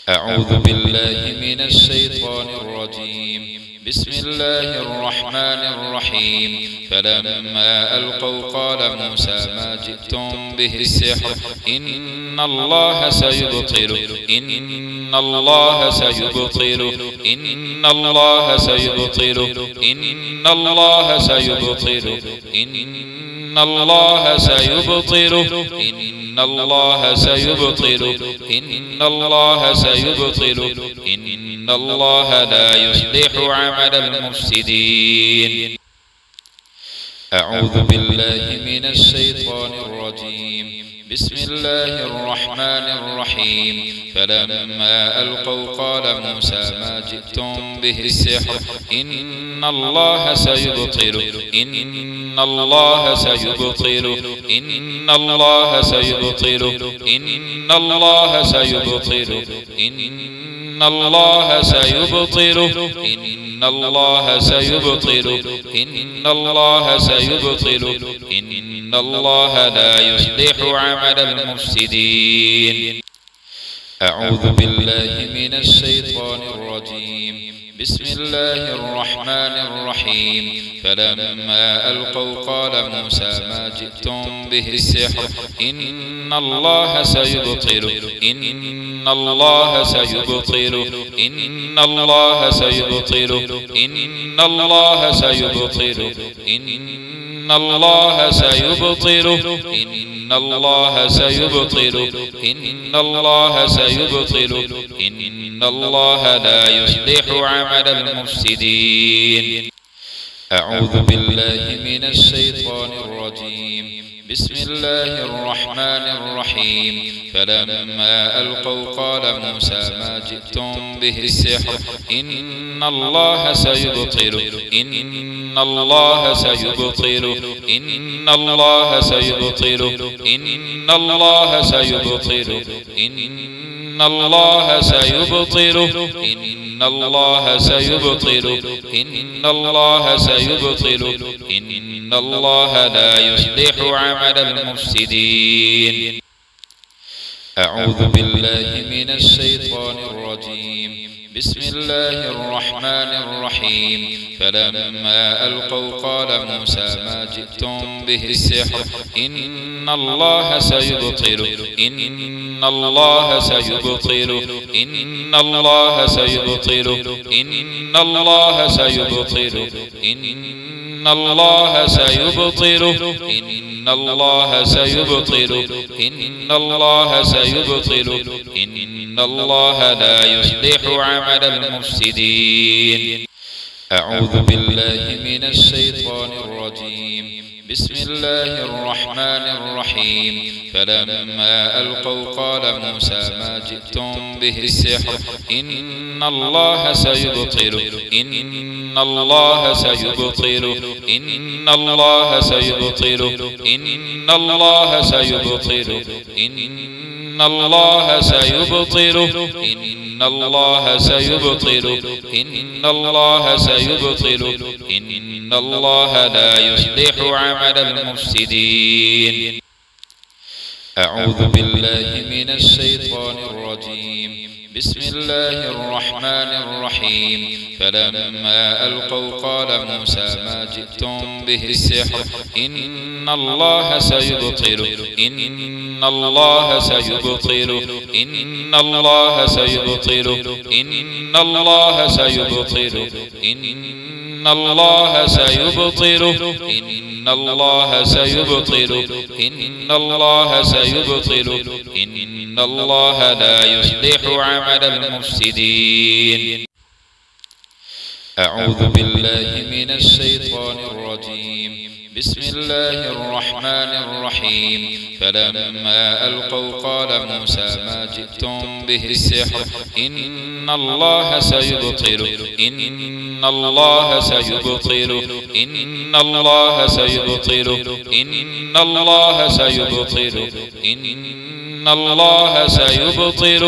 أعوذ بالله من الشيطان الرجيم. بسم الله الرحمن الرحيم فلما ألقوا قال موسى ما جئتم به السحر إن الله سيبطل إن الله سيبطل إن الله سيبطل إن الله سيبطل إن الله سيبطل إن الله سيبطل إن الله سيبطل إن الله لا يصلح عمل المفسدين. أعوذ بالله من الشيطان الرجيم. بسم الله الرحمن الرحيم فلما ألقوا قال موسى ما جئتم به السحر إن الله سيبطل إن الله سيبطل إن الله سيبطل إن الله سيبطل إن الله سيبطل إن الله سيبطل إن الله سيبطل إن الله لا يصلح عمل المفسدين. أعوذ بالله من الشيطان الرجيم. بسم الله الرحمن الرحيم فلما ألقوا قال موسى ما جئتم به السحر إن الله سيبطل إن الله سيبطل إن الله سيبطل إن الله سيبطل إن الله سيبطل إن الله سيبطل إن الله سيبطل إن الله لا يصلح عمل المفسدين. أعوذ بالله من الشيطان الرجيم. بسم الله الرحمن الرحيم فلما ألقوا قال موسى ما جئتم به السحر إن الله سيبطل إن الله سيبطل إن الله سيبطل إن الله سيبطل إن الله سيبطل إن الله سيبطل إن الله سيبطل إن الله لا يصلح عمل المفسدين. أعوذ بالله من الشيطان الرجيم. بسم الله الرحمن الرحيم فلما ألقوا قال موسى ما جئتم به السحر إن الله سيبطل إن الله سيبطل إن الله سيبطل إن الله سيبطل إن الله سيبطل إن الله سيبطل إن الله سيبطل إن الله لا يصلح عمل المفسدين. أعوذ بالله من الشيطان الرجيم. بسم الله الرحمن الرحيم فلما ألقوا قال موسى ما جئتم به السحر إن الله سيبطل إن الله سيبطل إن الله سيبطل إن الله سيبطل إن الله سيبطل إن الله سيبطل إن الله سيبطل إن الله لا يصلح عمل المفسدين. أعوذ بالله من الشيطان الرجيم. بسم الله الرحمن الرحيم فلما ألقوا قال موسى ما جئتم به السحر إن الله سيبطل إن الله سيبطل إن الله سيبطل إن الله سيبطل إن الله سيبطل إن الله سيبطل إن الله سيبطل إن الله لا يصلح عمل المفسدين. أعوذ بالله من الشيطان الرجيم. بسم الله الرحمن الرحيم فلما ألقوا قال موسى ما جئتم به السحر إن الله سيبطل إن الله سيبطل إن الله سيبطل إن الله سيبطل إن الله سيبطل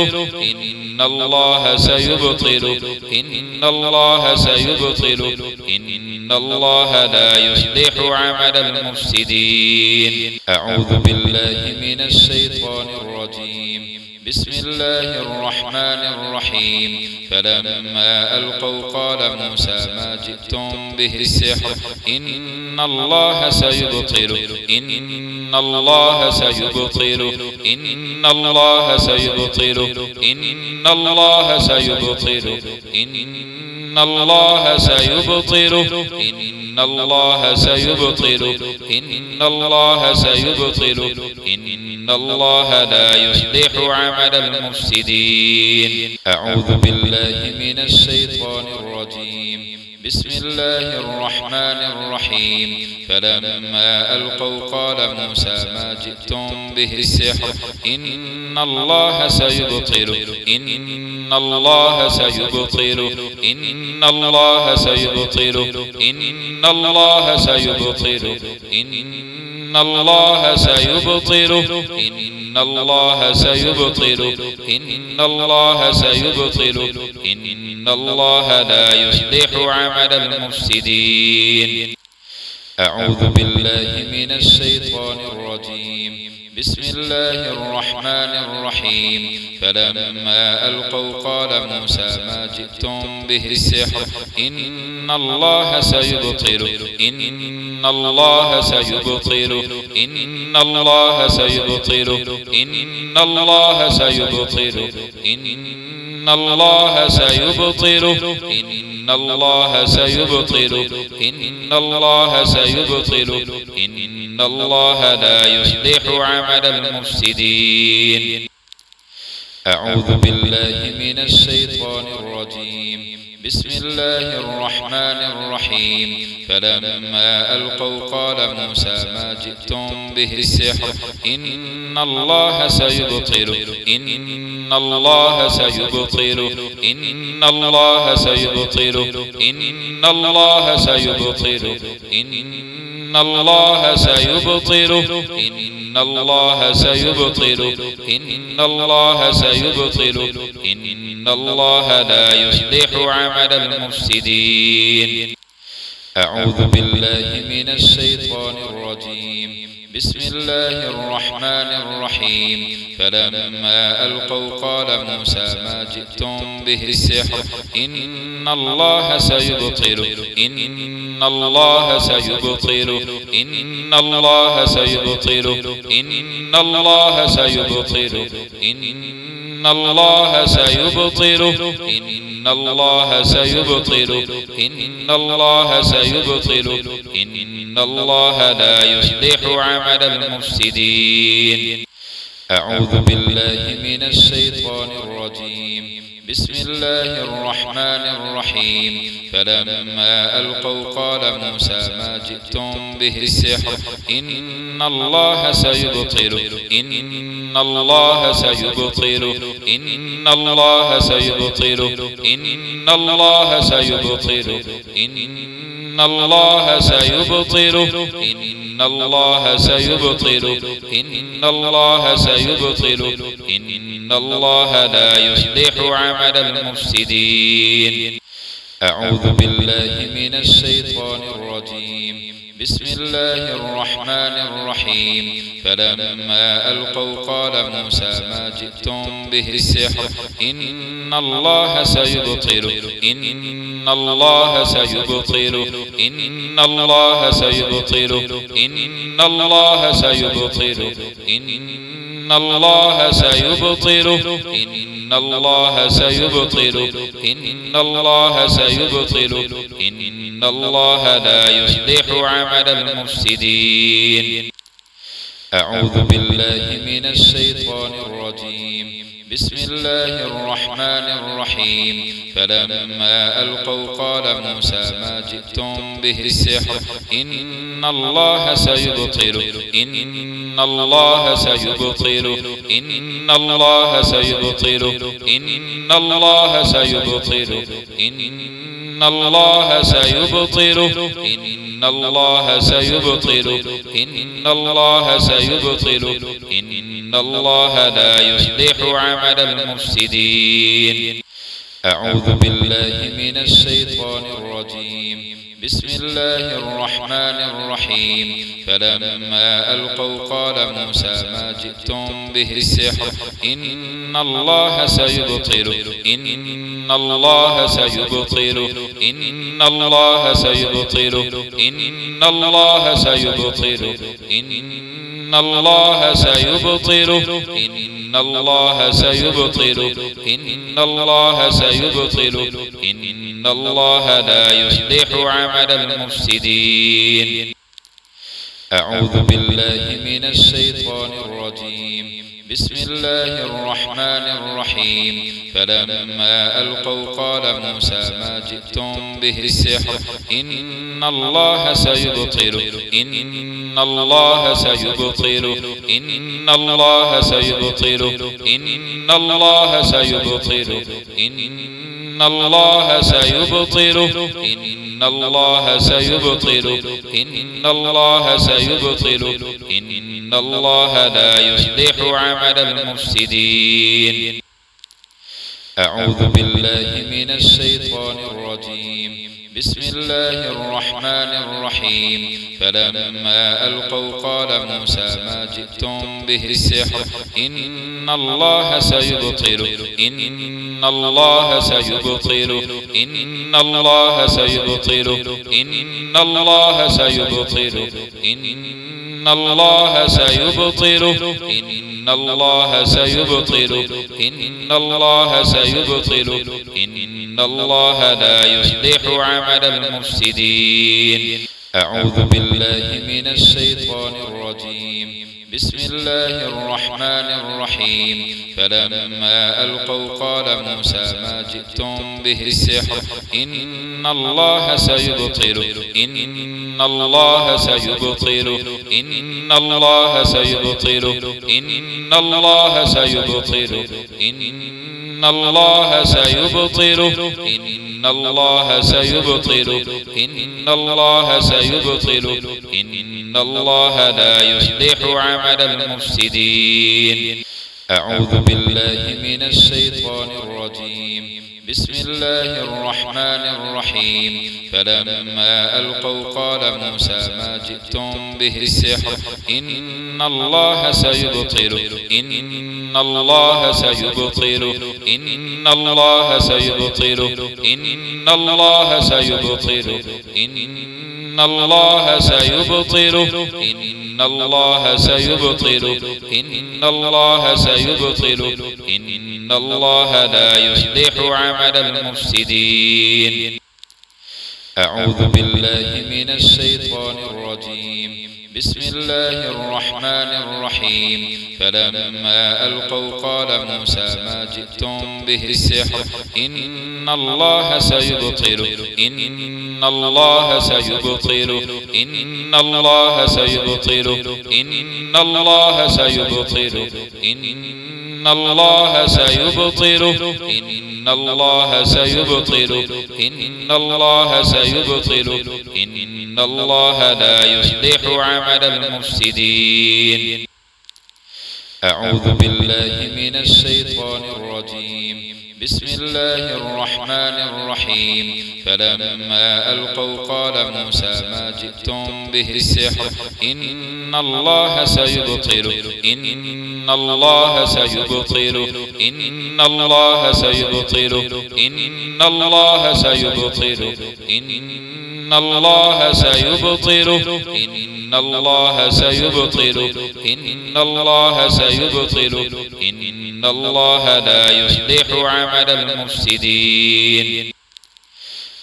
إن الله سيبطل إن الله سيبطل إن الله لا يصلح عمل المفسدين. أعوذ بالله من الشيطان الرجيم. بسم الله الرحمن الرحيم فلما ألقوا قال موسى ما جئتم به السحر إن الله سيبطل إن الله سيبطل إن الله سيبطل إن الله سيبطل إن الله سيبطل إن الله سيبطل إن الله سيبطل إن الله لا يصلح عمل المفسدين. أعوذ بالله من الشيطان الرجيم. بسم الله الرحمن الرحيم فلما ألقوا قال موسى ما جئتم به السحر إن الله سيبطل إن الله سيبطل إن الله سيبطل إن الله سيبطل إن الله سيبطل إن الله سيبطل إن الله سيبطل إن الله لا يصلح عمل المفسدين. أعوذ بالله من الشيطان الرجيم. بسم الله الرحمن الرحيم فلما ألقوا قال موسى ما جئتم به السحر إن الله سيبطل إن الله سيبطل إن الله سيبطل إن الله سيبطل إن الله سيبطل إن الله سيبطل إن الله سيبطل إن الله لا يصلح عمل المفسدين. أعوذ بالله من الشيطان الرجيم. بسم الله الرحمن الرحيم فلما ألقوا قال موسى ما جئتم به السحر إن الله سيبطل إن الله سيبطل إن الله سيبطل إن الله سيبطل إن الله سيبطل إن الله سيبطل إن الله سيبطل إن الله لا يصلح عمل المفسدين. أعوذ بالله من الشيطان الرجيم. بسم الله الرحمن الرحيم فلما ألقوا قال موسى ما جئتم به السحر إن الله سيبطل إن الله سيبطل إن الله سيبطل إن الله سيبطل إن الله سيبطل إن الله سيبطل إن الله سيبطل إن الله لا يصلح عمل المفسدين. أعوذ بالله من الشيطان الرجيم. بسم الله الرحمن الرحيم فلما ألقوا قال موسى ما جئتم به السحر إن الله سيبطل إن الله سيبطل إن الله سيبطل إن الله سيبطل إن الله سيبطل إن الله سيبطل إن الله سيبطل إن الله لا يصلح عمل المفسدين. أعوذ بالله من الشيطان الرجيم. بسم الله الرحمن الرحيم فلما ألقوا قال موسى ما جئتم به السحر إن الله سيبطل إن الله سيبطل إن الله سيبطل إن الله سيبطل إن الله سيبطل إن الله سيبطل إن الله سيبطل إن الله لا يصلح عمل المفسدين. أعوذ بالله من الشيطان الرجيم. بسم الله الرحمن الرحيم فلما ألقوا قال موسى ما جئتم به السحر إن الله سيبطل إن الله سيبطل إن الله سيبطل إن الله سيبطل إن الله سيبطل إن الله سيبطل إن الله سيبطل إن الله لا يصلح عمل المفسدين. أعوذ بالله من الشيطان الرجيم. بسم الله الرحمن الرحيم فلما ألقوا قال موسى ما جئتم به السحر إن الله سيبطل إن الله سيبطل إن الله سيبطل إن الله سيبطل إن الله سيبطل إن الله سيبطل إن الله سيبطل إن الله لا يصلح عمل المفسدين. أعوذ بالله من الشيطان الرجيم. بسم الله الرحمن الرحيم فلما ألقوا قال موسى ما جئتم به السحر إن الله سيبطل إن الله سيبطل إن الله سيبطل إن الله سيبطل إن الله سيبطل إن الله سيبطل إن الله سيبطل إن الله لا يصلح عمل المفسدين. أعوذ بالله من الشيطان الرجيم. بسم الله الرحمن الرحيم فلما ألقوا قال موسى ما جئتم به السحر إن الله سيبطل إن الله سيبطل إن الله سيبطل إن الله سيبطل إن الله سيبطل إن الله سيبطل إن الله سيبطل إن الله لا يصلح عمل المفسدين. أعوذ بالله من الشيطان الرجيم. بسم الله الرحمن الرحيم فلما ألقوا قال موسى ما جئتم به السحر إن الله سيبطل إن الله سيبطل إن الله سيبطل إن الله سيبطل إن الله سيبطل إن الله سيبطل إن الله سيبطل إن الله لا يصلح عمل المفسدين. أعوذ بالله من الشيطان الرجيم. بسم الله الرحمن الرحيم فلما ألقوا قال موسى ما جئتم به السحر إن الله سيبطل إن الله سيبطل إن الله سيبطل إن الله سيبطل إن الله سيبطل إن الله سيبطل إن الله سيبطل إن الله لا يصلح عمل المفسدين. أعوذ بالله من الشيطان الرجيم. بسم الله الرحمن الرحيم فلما ألقوا قال موسى ما جئتم به السحر إن الله سيبطل إن الله سيبطل إن الله سيبطل إن الله سيبطل إن الله سيبطل إن الله سيبطل إن الله سيبطل إن الله لا يصلح عمل المفسدين. أعوذ بالله من الشيطان الرجيم. بسم الله الرحمن الرحيم فلما ألقوا قال موسى ما جئتم به السحر إن الله سيبطل إن الله سيبطل إن الله سيبطل إن الله سيبطل إن الله سيبطل إن الله سيبطل إن الله سيبطل إن الله لا يصلح عمل المفسدين.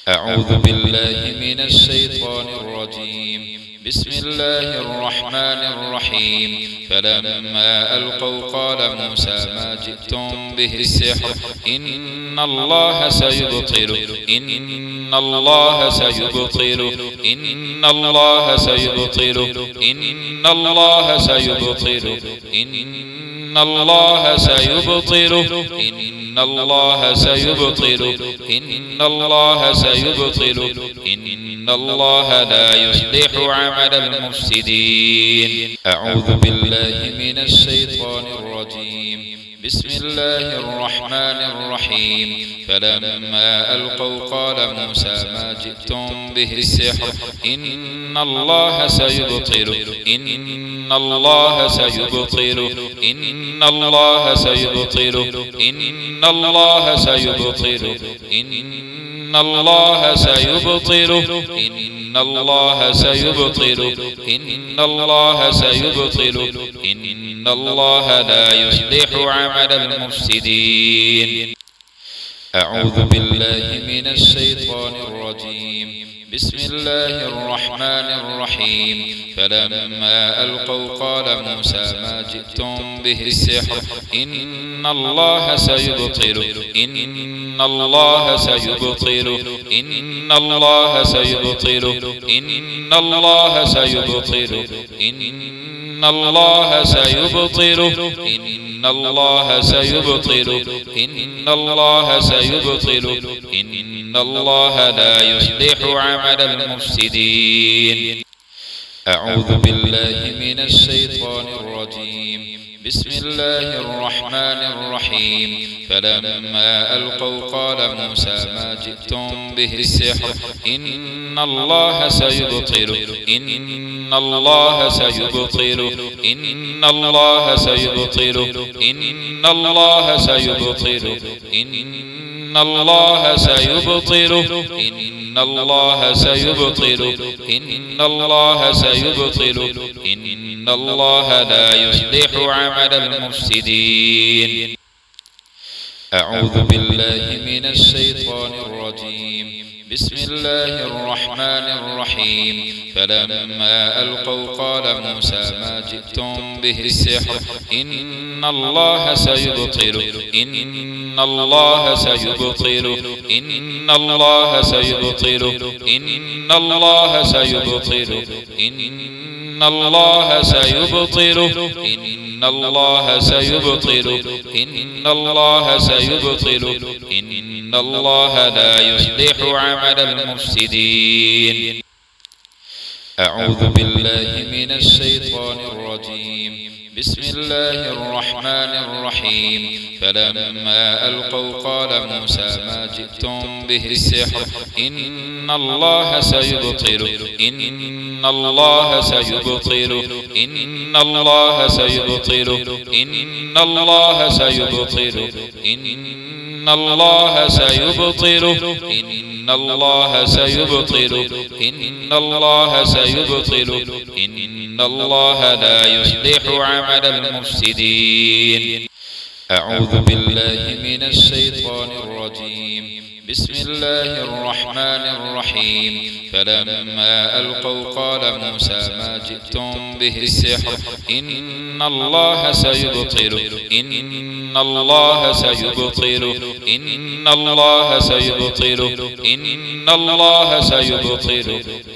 أعوذ بالله من الشيطان الرجيم. بسم الله الرحمن الرحيم فلما ألقوا قال موسى ما جئتم به السحر إن الله سيبطل إن الله سيبطل إن الله سيبطل إن الله سيبطل إن الله سيبطل إن الله سيبطل إن الله سيبطل إن الله لا يصلح عمل المفسدين. أعوذ بالله من الشيطان الرجيم. بسم الله الرحمن الرحيم فلما ألقوا قال موسى ما جئتم به السحر إن الله سيبطل إن الله سيبطل إن الله سيبطل إن الله سيبطل إن الله سيبطل إن الله سيبطل إن الله سيبطل إن الله لا يصلح عمل المفسدين. أعوذ بالله من الشيطان الرجيم. بسم الله الرحمن الرحيم فلما ألقوا قال موسى ما جئتم به السحر إن الله سيبطل إن الله سيبطل إن الله سيبطل إن الله سيبطل إن الله سيبطل إن الله سيبطل إن الله سيبطل إن الله لا يصلح عمل المفسدين. أعوذ بالله من الشيطان الرجيم. بسم الله الرحمن الرحيم فلما ألقوا قال موسى ما جئتم به السحر إن الله سيبطل إن الله سيبطل إن الله سيبطل إن الله سيبطل إن الله سيبطل إن الله سيبطل إن الله سيبطل إن الله لا يصلح عمل المفسدين. أعوذ بالله من الشيطان الرجيم. بسم الله الرحمن الرحيم فلما ألقوا قال موسى ما جئتم به السحر إن الله سيبطل إن الله سيبطل إن الله سيبطل إن الله سيبطل إن الله سيبطل إن الله سيبطل إن الله سيبطل إن الله لا يصلح عمل المفسدين. أعوذ بالله من الشيطان الرجيم. بسم الله الرحمن الرحيم فلما ألقوا قال موسى ما جئتم به السحر إن الله سيبطل إن الله سيبطل إن الله سيبطل إن الله سيبطل إن الله سيبطل إن الله سيبطل إن الله سيبطل إن الله لا يصلح عمل المفسدين. أعوذ بالله من الشيطان الرجيم. بسم الله الرحمن الرحيم فلما ألقوا قال موسى ما جئتم به السحر إن الله سيبطل إن الله سيبطل إن الله سيبطل إن الله سيبطل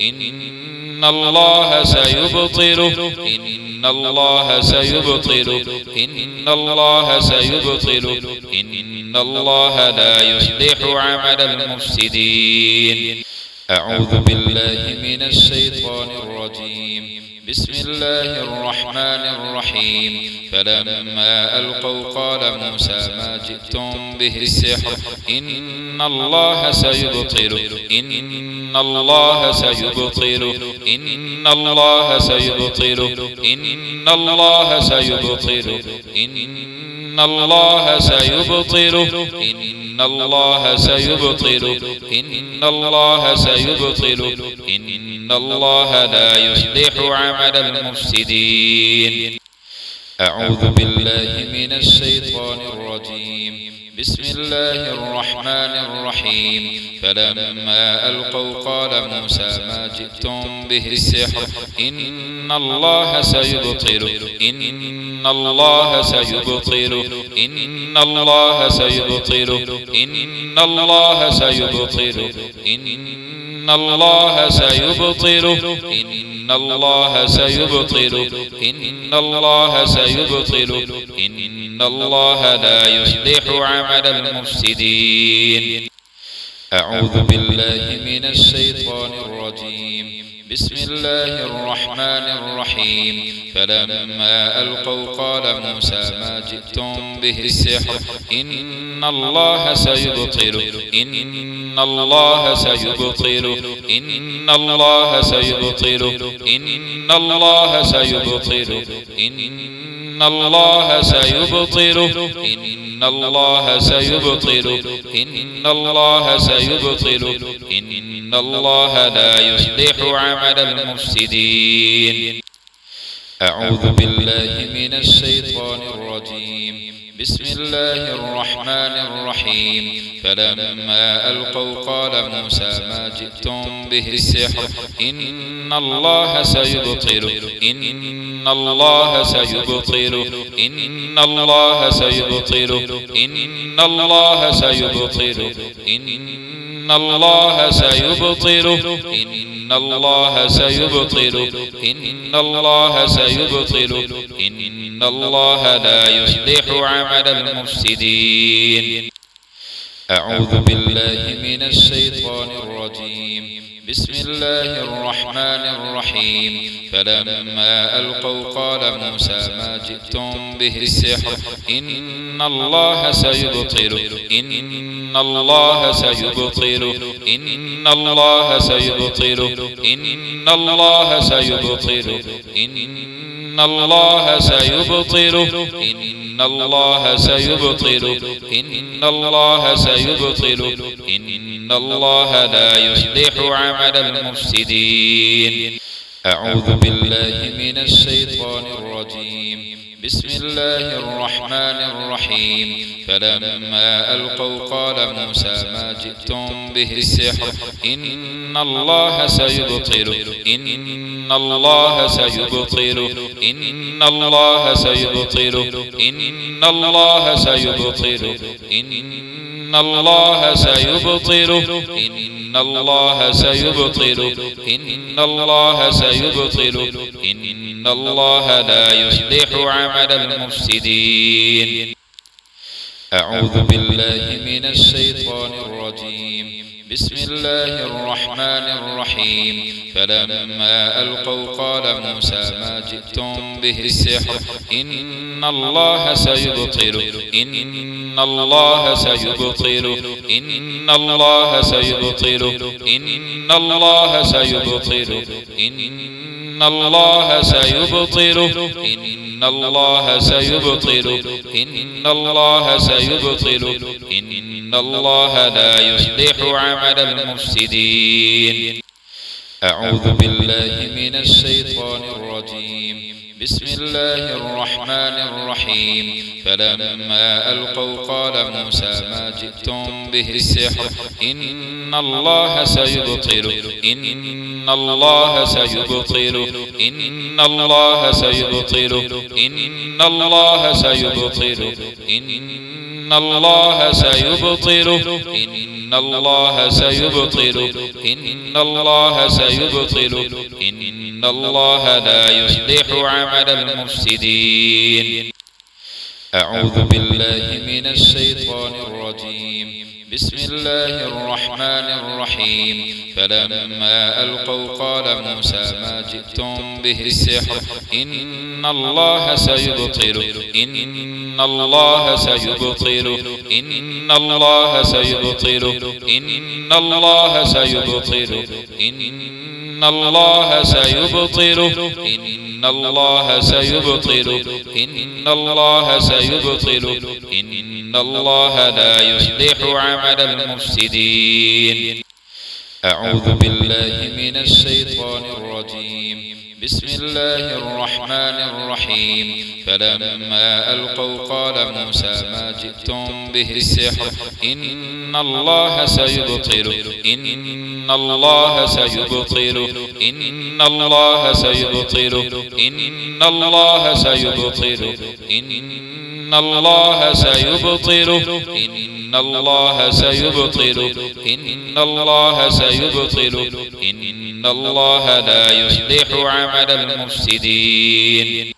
إن الله سيبطل إن الله سيبطل إن الله سيبطل إن الله لا يصلح عمل المفسدين. أعوذ بالله من الشيطان الرجيم. بسم الله الرحمن الرحيم فلما ألقوا قال موسى ما جئتم به السحر إن الله سيبطل إن الله سيبطل إن الله سيبطل إن الله سيبطل إن الله سيبطل إن الله سيبطل إن الله سيبطل إن الله لا يصلح عمل المفسدين. أعوذ بالله من الشيطان الرجيم. بسم الله الرحمن الرحيم فلما ألقوا قال موسى ما جئتم به السحر إن الله سيبطل إن الله سيبطل إن الله سيبطل إن الله سيبطل إن الله سيبطل إن الله سيبطل إن الله سيبطل إن الله لا يصلح عمل المفسدين. أعوذ بالله من الشيطان الرجيم. بسم الله الرحمن الرحيم فلما ألقوا قال موسى ما جئتم به السحر إن الله سيبطل إن الله سيبطل إن الله سيبطل إن الله سيبطل إن الله سيبطل إن الله سيبطل إن الله سيبطل إن الله لا يصلح عمل المفسدين. أعوذ بالله من الشيطان الرجيم. بسم الله الرحمن الرحيم فلما ألقوا قال موسى ما جئتم به السحر إن الله سيبطل إن الله سيبطل إن الله سيبطل إن الله سيبطل إن الله سيبطل إن الله سيبطل إن الله سيبطل إن الله لا يصلح عمل المفسدين. أعوذ بالله من الشيطان الرجيم. بسم الله الرحمن الرحيم فلما ألقوا قال موسى ما جئتم به السحر إن الله سيبطل إن الله سيبطل إن الله سيبطل إن الله سيبطل إن الله سيبطل إن الله سيبطل إن الله سيبطل إن الله لا يصلح عمل المفسدين. أعوذ بالله من الشيطان الرجيم. بسم الله الرحمن الرحيم فلما ألقوا قال موسى ما جئتم به السحر إن الله سيبطل إن الله سيبطل إن الله سيبطل إن الله سيبطل إن الله سيبطل إن الله سيبطل إن الله سيبطل إن الله لا يصلح عمل المفسدين. أعوذ بالله من الشيطان الرجيم. بسم الله الرحمن الرحيم فلما ألقوا قال موسى ما جئتم به السحر إن الله سيبطل إن الله سيبطل إن الله سيبطل إن الله سيبطل إن الله سيبطل إن الله سيبطل إن الله سيبطل إن الله لا يصلح عمل المفسدين. أعوذ بالله من الشيطان الرجيم. بسم الله الرحمن الرحيم فلما ألقوا قال موسى ما جئتم به السحر إن الله سيبطل إن الله سيبطل إن الله سيبطل إن الله سيبطل إن الله سيبطل إن الله سيبطل إن الله سيبطل إن الله لا يصلح عمل المفسدين. أعوذ بالله من الشيطان الرجيم. بسم الله الرحمن الرحيم فلما ألقوا قال موسى ما جئتم به السحر إن الله سيبطل إن الله سيبطل إن الله سيبطل إن الله سيبطل إن الله سيبطل إن الله سيبطل إن الله سيبطل إن الله لا يصلح عمل المفسدين. أعوذ بالله من الشيطان الرجيم. بسم الله الرحمن الرحيم فلما ألقوا قال موسى ما جئتم به السحر إن الله سيبطل إن الله سيبطل إن الله سيبطل إن الله سيبطل إن الله سيبطل إن الله سيبطل إن الله سيبطل إن الله لا يصلح عمل المفسدين.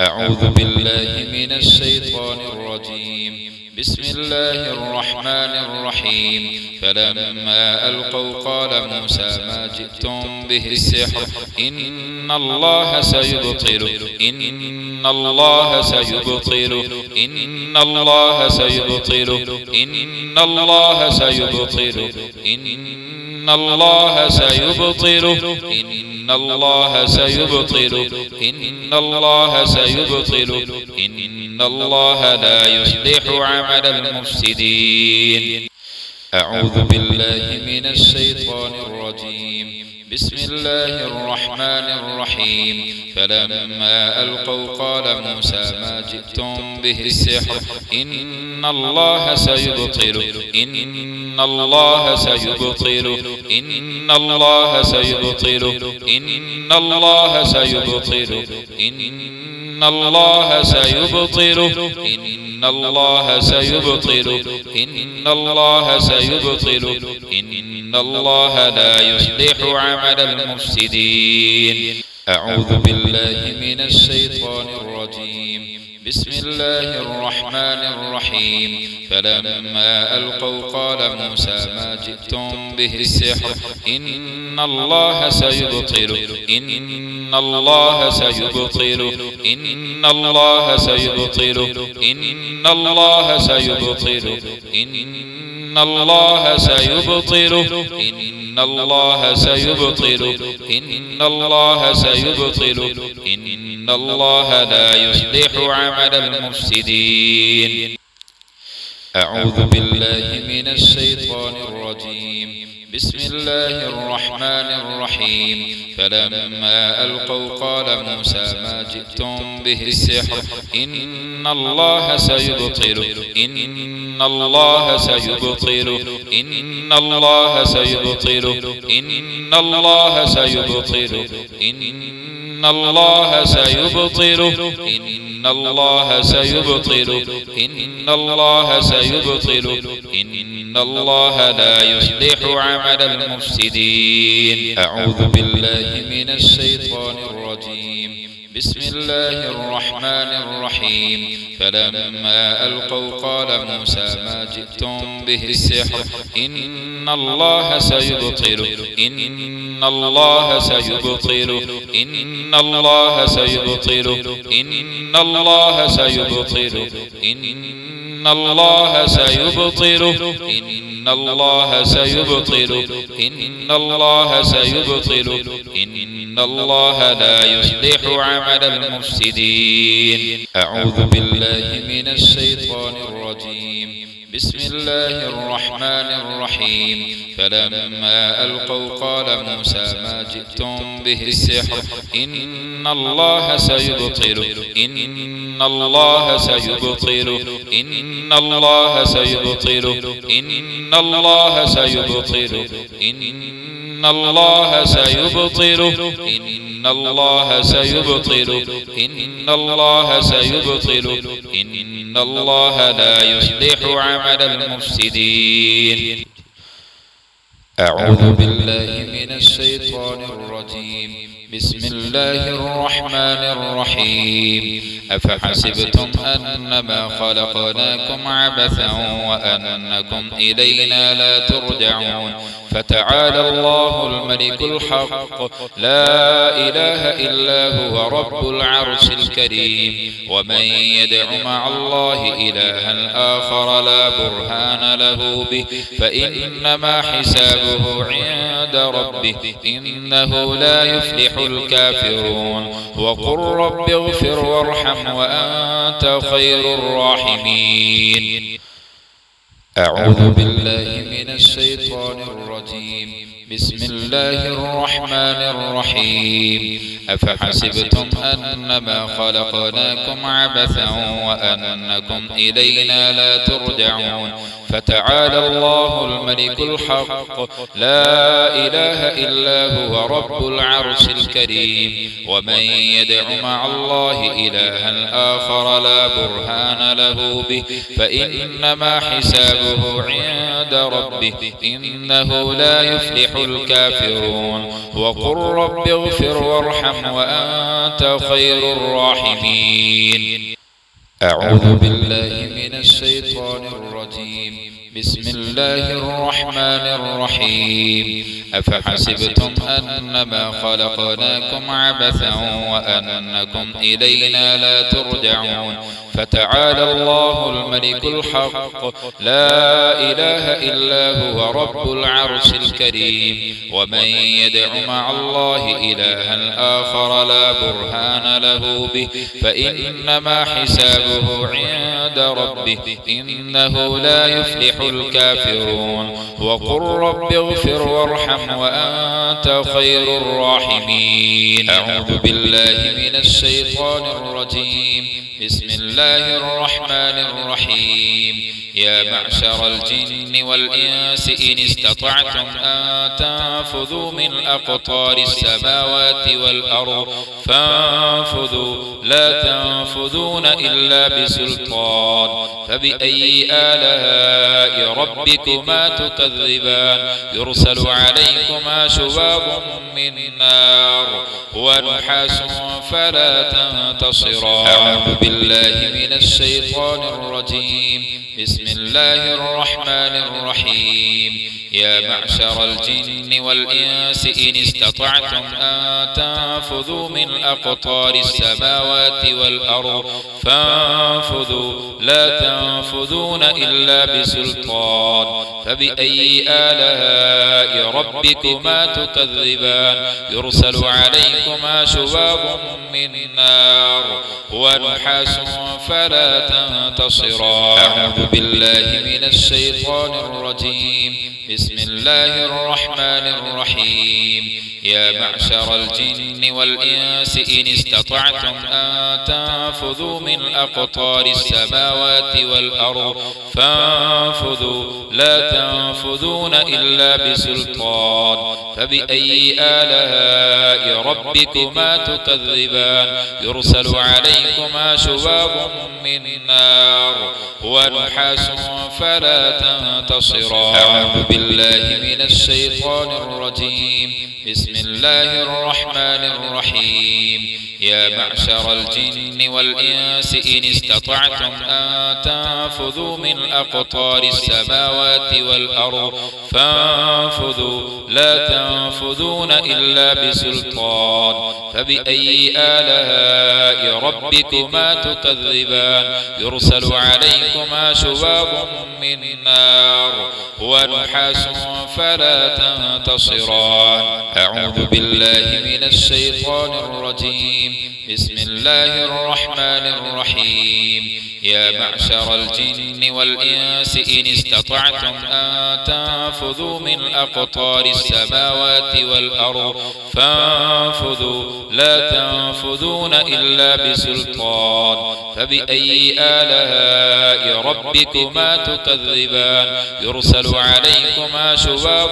أعوذ بالله من الشيطان الرجيم. بسم الله الرحمن الرحيم فلما ألقوا قال موسى ما جئتم به السحر إن الله سيبطل إن الله سيبطل إن الله سيبطل إن الله سيبطل إن الله سيبطل إن الله سيبطل إن الله سيبطل إن الله لا يصلح عمل المفسدين. أعوذ بالله من الشيطان الرجيم. بسم الله الرحمن الرحيم فلما ألقوا قال موسى ما جئتم به السحر إن الله سيبطل إن الله سيبطل إن الله سيبطل إن الله سيبطل إن الله سيبطل إن الله سيبطل إن الله سيبطل إن الله لا يصلح عمل المفسدين. أعوذ بالله من الشيطان الرجيم. بسم الله الرحمن الرحيم فلما ألقوا قال موسى ما جئتم به السحر إن الله سيبطل إن الله سيبطل إن الله سيبطل إن الله سيبطل إن الله سيبطل إن الله سيبطل إن الله سيبطل إن الله لا يصلح عمل المفسدين. أعوذ بالله من الشيطان الرجيم. بسم الله الرحمن الرحيم فلما ألقوا قال موسى ما جئتم به السحر إن الله سيبطل إن الله سيبطل إن الله سيبطل إن الله سيبطل إن الله سيبطل إن الله سيبطل إن الله سيبطل إن الله لا يصلح عمل المفسدين. أعوذ بالله من الشيطان الرجيم. بسم الله الرحمن الرحيم فلما ألقوا قال موسى ما جئتم به السحر إن الله سيبطل إن الله سيبطل إن الله سيبطل إن الله سيبطل إن الله سيبطل إن الله سيبطل إن الله سيبطل إن الله لا يصلح عمل المفسدين. أعوذ بالله من الشيطان الرجيم. بسم الله الرحمن الرحيم فلما ألقوا قال موسى ما جئتم به السحر إن الله سيبطل إن الله سيبطل إن الله سيبطل إن الله سيبطل إن الله سيبطل إن الله سيبطل إن الله سيبطل إن الله لا يصلح عمل المفسدين. أعوذ بالله من الشيطان الرجيم. بسم الله الرحمن الرحيم أفحسبتم أنما خلقناكم عبثا وأنكم إلينا لا ترجعون فتعالى الله الملك الحق لا إله إلا هو رب العرش الكريم. ومن يدع مع الله إلها آخر لا برهان له به فإنما حسابه عند ربه إنه لا يفلح الكافرون. وقل رب اغفر وارحم وأنت خير الراحمين. أعوذ بالله من الشيطان الرجيم. بسم الله الرحمن الرحيم أفحسبتم أنما خلقناكم عبثا وأنكم إلينا لا ترجعون فتعالى الله الملك الحق لا إله إلا هو رب العرش الكريم. ومن يدع مع الله إلها آخر لا برهان له به فإنما حسابه عند ربه إنه لا يفلح الكافرون. وقل رب اغفر وارحم وأنت خير الراحمين. أعوذ بالله من الشيطان الرجيم. بسم الله الرحمن الرحيم أفحسبتم أنما خلقناكم عبثا وأنكم إلينا لا ترجعون فتعالى الله الملك الحق لا إله إلا هو رب العرش الكريم. ومن يدع مع الله إلها آخر لا برهان له به فإنما حسابه عند ربه إنه لا يفلح الكافرون. وقل رب اغفر وارحم وأنت خير الراحمين. أعوذ بالله من الشيطان الرجيم. بسم الله الرحمن الرحيم يا معشر الجن والإنس إن استطعتم أن تنفذوا من أقطار السماوات والأرض فانفذوا لا تنفذون إلا بسلطان فبأي آلاء ربكما تكذبان يرسل عليكما شواظ من نار ونحاس فلا تنتصران. أعوذ بالله من الشيطان الرجيم. بسم الله الرحمن الرحيم يا معشر الجن والإنس إن استطعتم أن تنفذوا من أقطار السماوات والأرض فانفذوا لا تنفذون إلا بسلطان فبأي آلاء ربكما تكذبان يرسل عليكما شواظ من نار ونحاس ونحاس فلا تنتصران. أعوذ بالله من الشيطان الرجيم. بسم الله الرحمن الرحيم. يا معشر الجن والإنس إن استطعتم أن تنفذوا من أقطار السماوات والأرض فانفذوا لا تنفذون إلا بسلطان. فبأي آلاء ربكما تكذبان؟ يرسل عليكما شواظ من نار ونحاس فلا تنتصران. أعوذ بالله من الشيطان الرجيم. بسم الله الرحمن الرحيم. يا معشر الجن والإنس إن استطعتم أن تنفذوا من أقطار السماوات والأرض فانفذوا لا تنفذون إلا بسلطان. فبأي آلاء ربكما تكذبان؟ يرسل عليكما شواظ من نار ونحاس فلا تنتصران. أعوذ بالله من الشيطان الرجيم. بسم الله الرحمن الرحيم. يا معشر الجن والإنس إن استطعتم أن تنفذوا من أقطار السماوات والأرض فانفذوا لا تنفذون إلا بسلطان. فبأي آلاء ربكما تكذبان؟ يرسل عليكما شواظ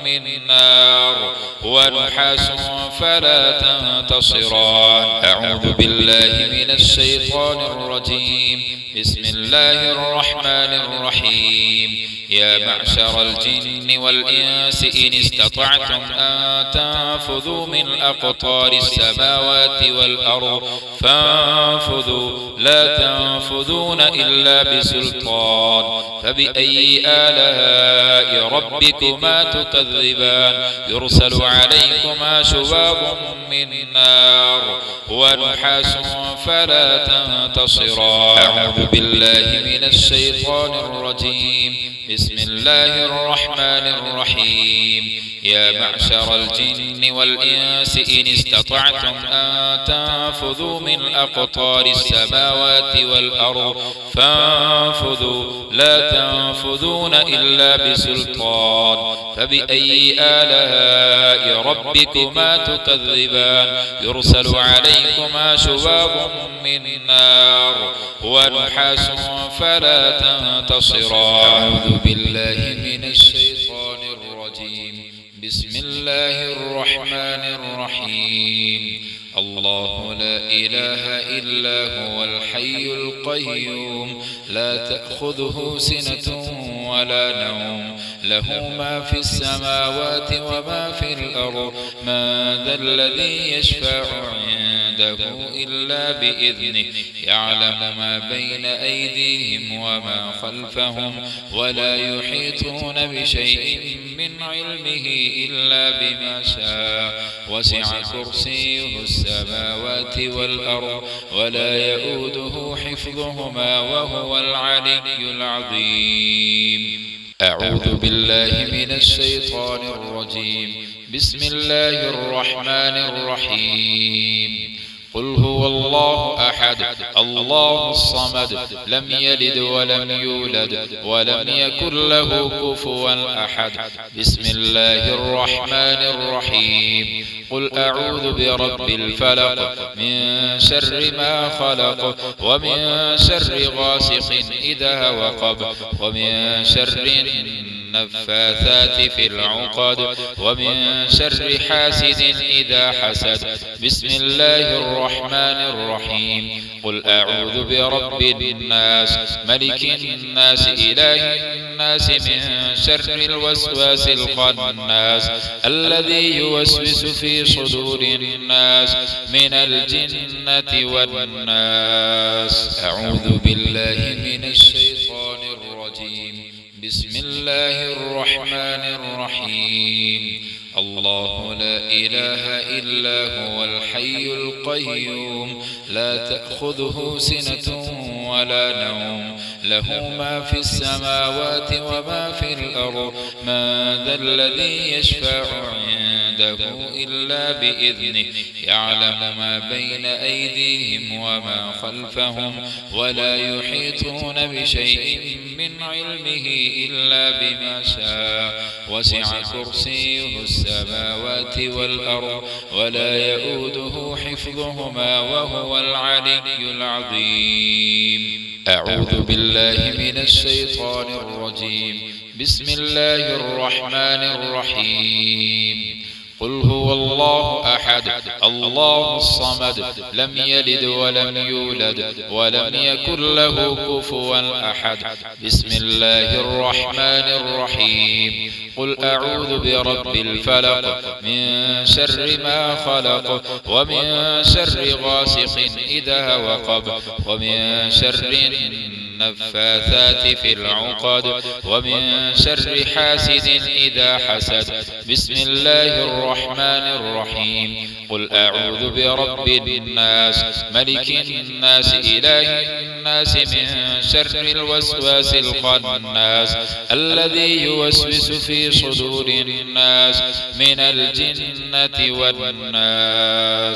من نار ونحاس فلا تنتصران. أعوذ بالله من الشيطان الرجيم. بسم الله الرحمن الرحيم. يا معشر الجن والإنس إن استطعتم أن تنفذوا من أقطار السماوات والأرض فانفذوا لا تنفذون إلا بسلطان. فبأي آلاء ربكما تكذبان؟ يرسل عليكما شواظ من نار ونحاس فلا تنتصران. أعوذ بالله من الشيطان الرجيم. بسم الله الرحمن الرحيم. يا معشر الجن والإنس إن استطعتم أن تنفذوا من أقطار السماوات والأرض فانفذوا لا تنفذون إلا بسلطان. فبأي آلاء ربكما تكذبان؟ يرسل عليكما شواظ من نار ونحاس فلا تنتصران. أعوذ بالله من الشيطان الرجيم. بسم الله الرحمن الرحيم. الله لا إله إلا هو الحي القيوم لا تأخذه سنة ولا نوم له ما في السماوات وما في الأرض. من ذا الذي يشفع عنده إلا بإذنه؟ يعلم ما بين أيديهم وما خلفهم ولا يحيطون بشيء من علمه إلا بما شاء. وسع كرسيه السماوات والأرض ولا يؤوده حفظهما وهو العلي العظيم. أعوذ بالله من الشيطان الرجيم. بسم الله الرحمن الرحيم. قل هو الله أحد الله الصمد لم يلد ولم يولد ولم يكن له كفوا أحد. بسم الله الرحمن الرحيم. قل أعوذ برب الفلق من شر ما خلق ومن شر غاسق إذا وقب ومن شر النفاثات في العقد ومن شر حاسد إذا حسد. بسم الله الرحمن الرحيم. قل أعوذ برب الناس ملك الناس إله الناس من شر الوسواس الخناس الذي يوسوس في صدور الناس من الجنة والناس. أعوذ بالله من الشيطان الرجيم. بسم الله الرحمن الرحيم. الله لا إله إلا هو الحي القيوم لا تأخذه سنة ولا نوم له ما في السماوات وما في الأرض. من ذا الذي يشفع عنده عنده إلا بإذنه يعلم ما بين أيديهم وما خلفهم ولا يحيطون بشيء من علمه إلا بما شاء وسع كرسيه السماوات والأرض ولا يؤوده حفظهما وهو العلي العظيم. أعوذ بالله من الشيطان الرجيم. بسم الله الرحمن الرحيم. قل هو الله أحد الله الصمد لم يلد ولم يولد ولم يكن له كفوا أحد. بسم الله الرحمن الرحيم. قل أعوذ برب الفلق من شر ما خلق ومن شر غاسق إذا وقب ومن شر النفاثات في العقد ومن شر حاسد إذا حسد. بسم الله الرحمن الرحيم. قل أعوذ برب الناس ملك الناس إله الناس من شر الوسواس الخناس الذي يوسوس في صدور الناس من الجنة والناس.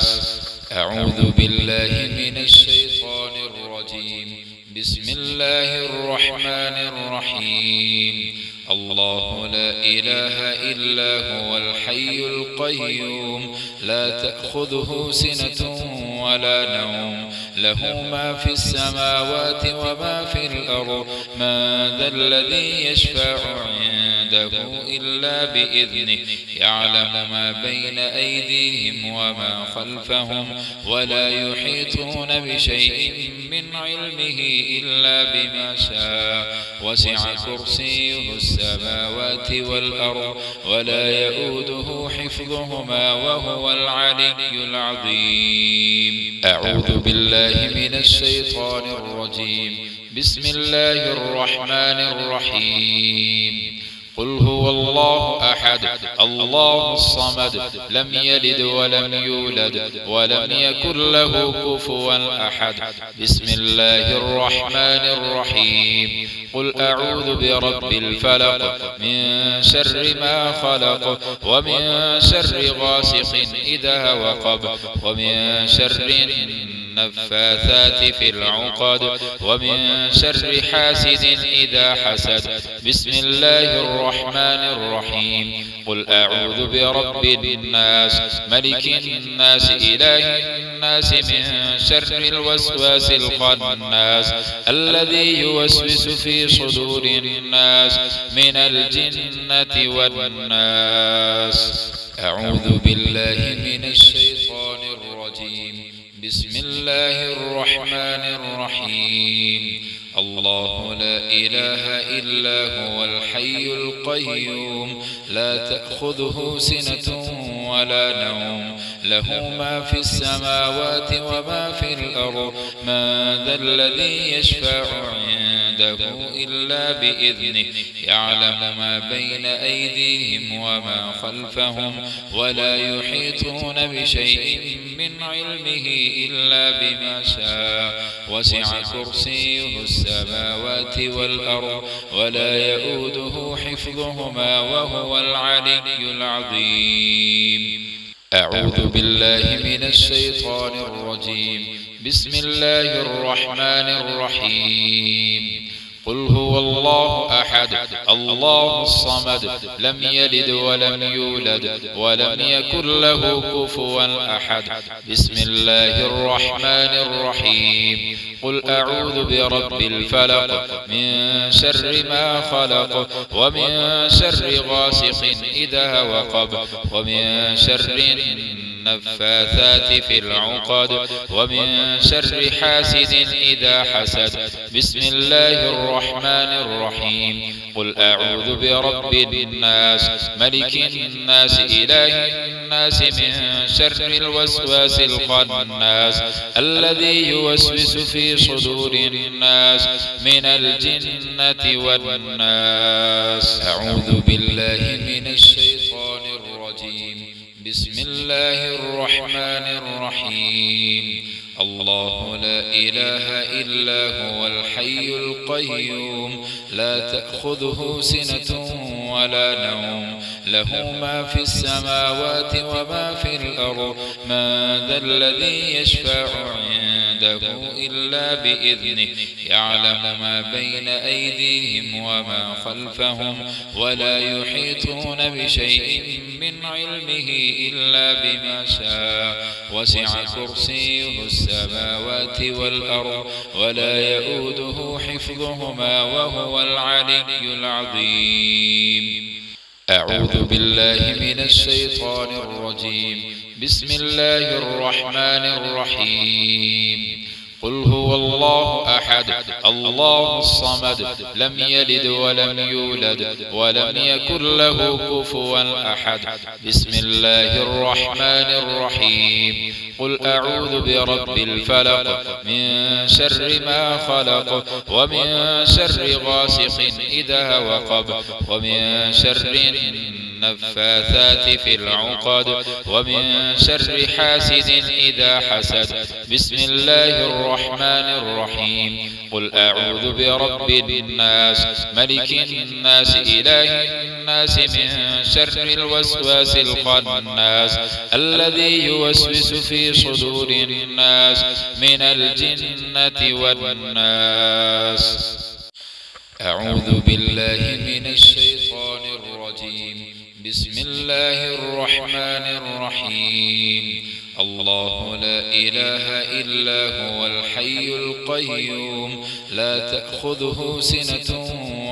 أعوذ بالله من الشيطان الرجيم. بسم الله الرحمن الرحيم. الله لا إله إلا هو الحي القيوم لا تأخذه سنة ولا نوم له ما في السماوات وما في الأرض من ذا الذي يشفع عنده إلا بإذنه يعلم ما بين أيديهم وما خلفهم ولا يحيطون بشيء من علمه إلا بما شاء وسع كرسيه السماوات والأرض ولا يؤوده حفظهما وهو العلي العظيم. أعوذ بالله من الشيطان الرجيم. بسم الله الرحمن الرحيم. قل هو الله أحد الله الصمد لم يلد ولم يولد ولم يكن له كفوا أحد. بسم الله الرحمن الرحيم. قل أعوذ برب الفلق من شر ما خلق ومن شر غاسق إذا وقب ومن شر النفاثات في العقد ومن شر حاسد إذا حسد. بسم الله الرحمن الرحيم. قل أعوذ برب الناس ملك الناس إله الناس من شر الوسواس الخناس الذي يوسوس في صدور الناس من الجنة والناس. أعوذ بالله من الشيطان الرجيم. بسم الله الرحمن الرحيم. الله لا إله إلا هو الحي القيوم لا تأخذه سنة ولا نوم له ما في السماوات وما في الأرض من ذا الذي يشفع عنده إلا بإذنه يعلم ما بين أيديهم وما خلفهم ولا يحيطون بشيء من علمه إلا بما شاء وسع كرسيه السماوات والأرض ولا يؤوده حفظهما وهو العلي العظيم. أعوذ بالله من الشيطان الرجيم. بسم الله الرحمن الرحيم. قل هو الله أحد الله الصمد لم يلد ولم يولد ولم يكن له كفوا أحد. بسم الله الرحمن الرحيم. قل أعوذ برب الفلق من شر ما خلق ومن شر غاسق إذا وقب ومن شر النفاثات في العقد ومن شر حاسد إذا حسد. بسم الله الرحمن الرحيم. قل أعوذ برب الناس ملك الناس إله الناس من شر الوسواس الخناس الذي يوسوس في صدور الناس من الجنة والناس. أعوذ بالله من الشيطان الرجيم. بسم الله الرحمن الرحيم. الله لا إله إلا هو الحي القيوم لا تأخذه سنة ولا نوم له ما في السماوات وما في الأرض من ذا الذي يشفع عنده إلا بإذنه يعلم ما بين أيديهم وما خلفهم ولا يحيطون بشيء من علمه إلا بما شاء وسع كرسيه السماوات والأرض ولا يؤوده حفظهما وهو العلي العظيم. أعوذ بالله من الشيطان الرجيم. بسم الله الرحمن الرحيم. قل هو الله أحد الله الصمد لم يلد ولم يولد ولم يكن له كفوا أحد. بسم الله الرحمن الرحيم. قل أعوذ برب الفلق من شر ما خلق ومن شر غاسق إذا وقب ومن شر النفاثات في العقد ومن شر حاسد إذا حسد. بسم الله الرحمن الرحيم. قل أعوذ برب الناس ملك الناس إله الناس من شر الوسواس الخناس الذي يوسوس في صدور الناس من الجنة والناس. أعوذ بالله من الشيطان الرجيم. بسم الله الرحمن الرحيم. الله لا إله إلا هو الحي القيوم لا تأخذه سنة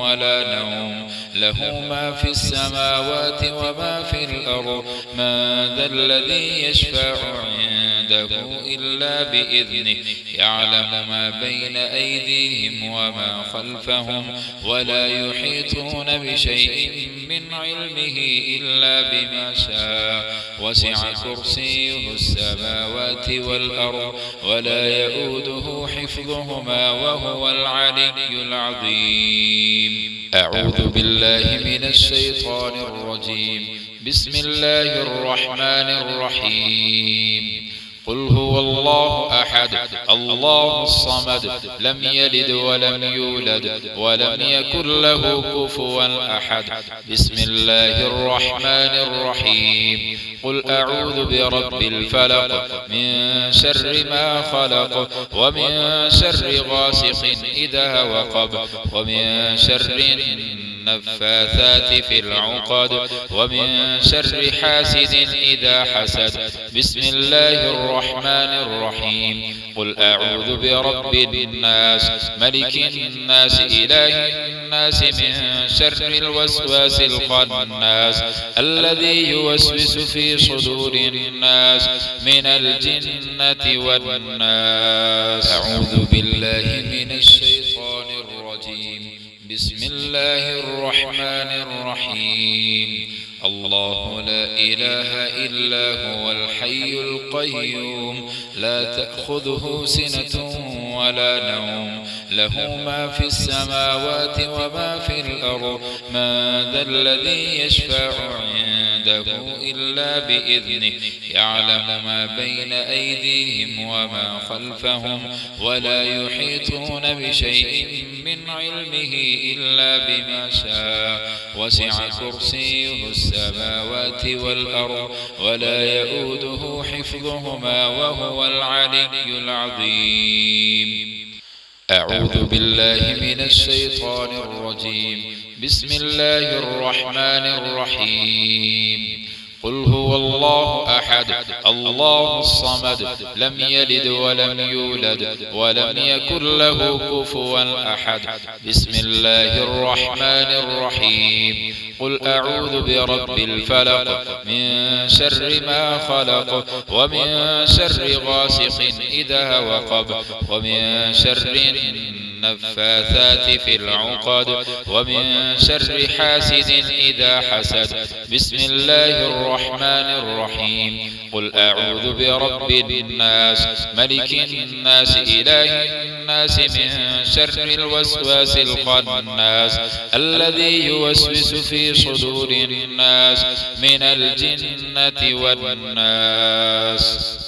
ولا نوم له ما في السماوات وما في الأرض من ذا الذي يشفع عنده إلا بإذنه يعلم ما بين أيديهم وما خلفهم ولا يحيطون بشيء من علمه إلا بما شاء وسع كرسيه السماوات والأرض ولا يؤوده حفظهما وهو العلي العظيم. أعوذ بالله من الشيطان الرجيم. بسم الله الرحمن الرحيم. قل هو الله أحد الله الصمد لم يلد ولم يولد ولم يكن له كفوا أحد. بسم الله الرحمن الرحيم. قل أعوذ برب الفلق من شر ما خلق ومن شر غاسق إذا وقب ومن شر النفاثات في العقد ومن شر حاسد إذا حسد. بسم الله الرحمن الرحيم. قل أعوذ برب الناس ملك الناس إله الناس من شر الوسواس الخناس الذي يوسوس في صدور الناس من الجنة والناس. أعوذ بالله من الشيطان الرجيم. بسم الله الرحمن الرحيم. الله لا إله إلا هو الحي القيوم لا تأخذه سنة ولا نوم له ما في السماوات وما في الأرض من ذا الذي يشفع عنده إلا بإذنه يعلم ما بين أيديهم وما خلفهم ولا يحيطون بشيء من علمه إلا بما شاء وسع كرسيه السماوات والأرض ولا يؤوده حفظهما وهو العلي العظيم. أعوذ بالله من الشيطان الرجيم. بسم الله الرحمن الرحيم. قل هو الله أحد الله الصمد لم يلد ولم يولد ولم يكن له كفوا أحد. بسم الله الرحمن الرحيم. قل أعوذ برب الفلق من شر ما خلق ومن شر غاسق إذا وقب ومن شر النفاثات في العقد ومن شر حاسد إذا حسد. بسم الله الرحمن الرحيم. قل أعوذ برب الناس ملك الناس إله الناس من شر الوسواس الخناس الذي يوسوس في صدور الناس من الجنة والناس.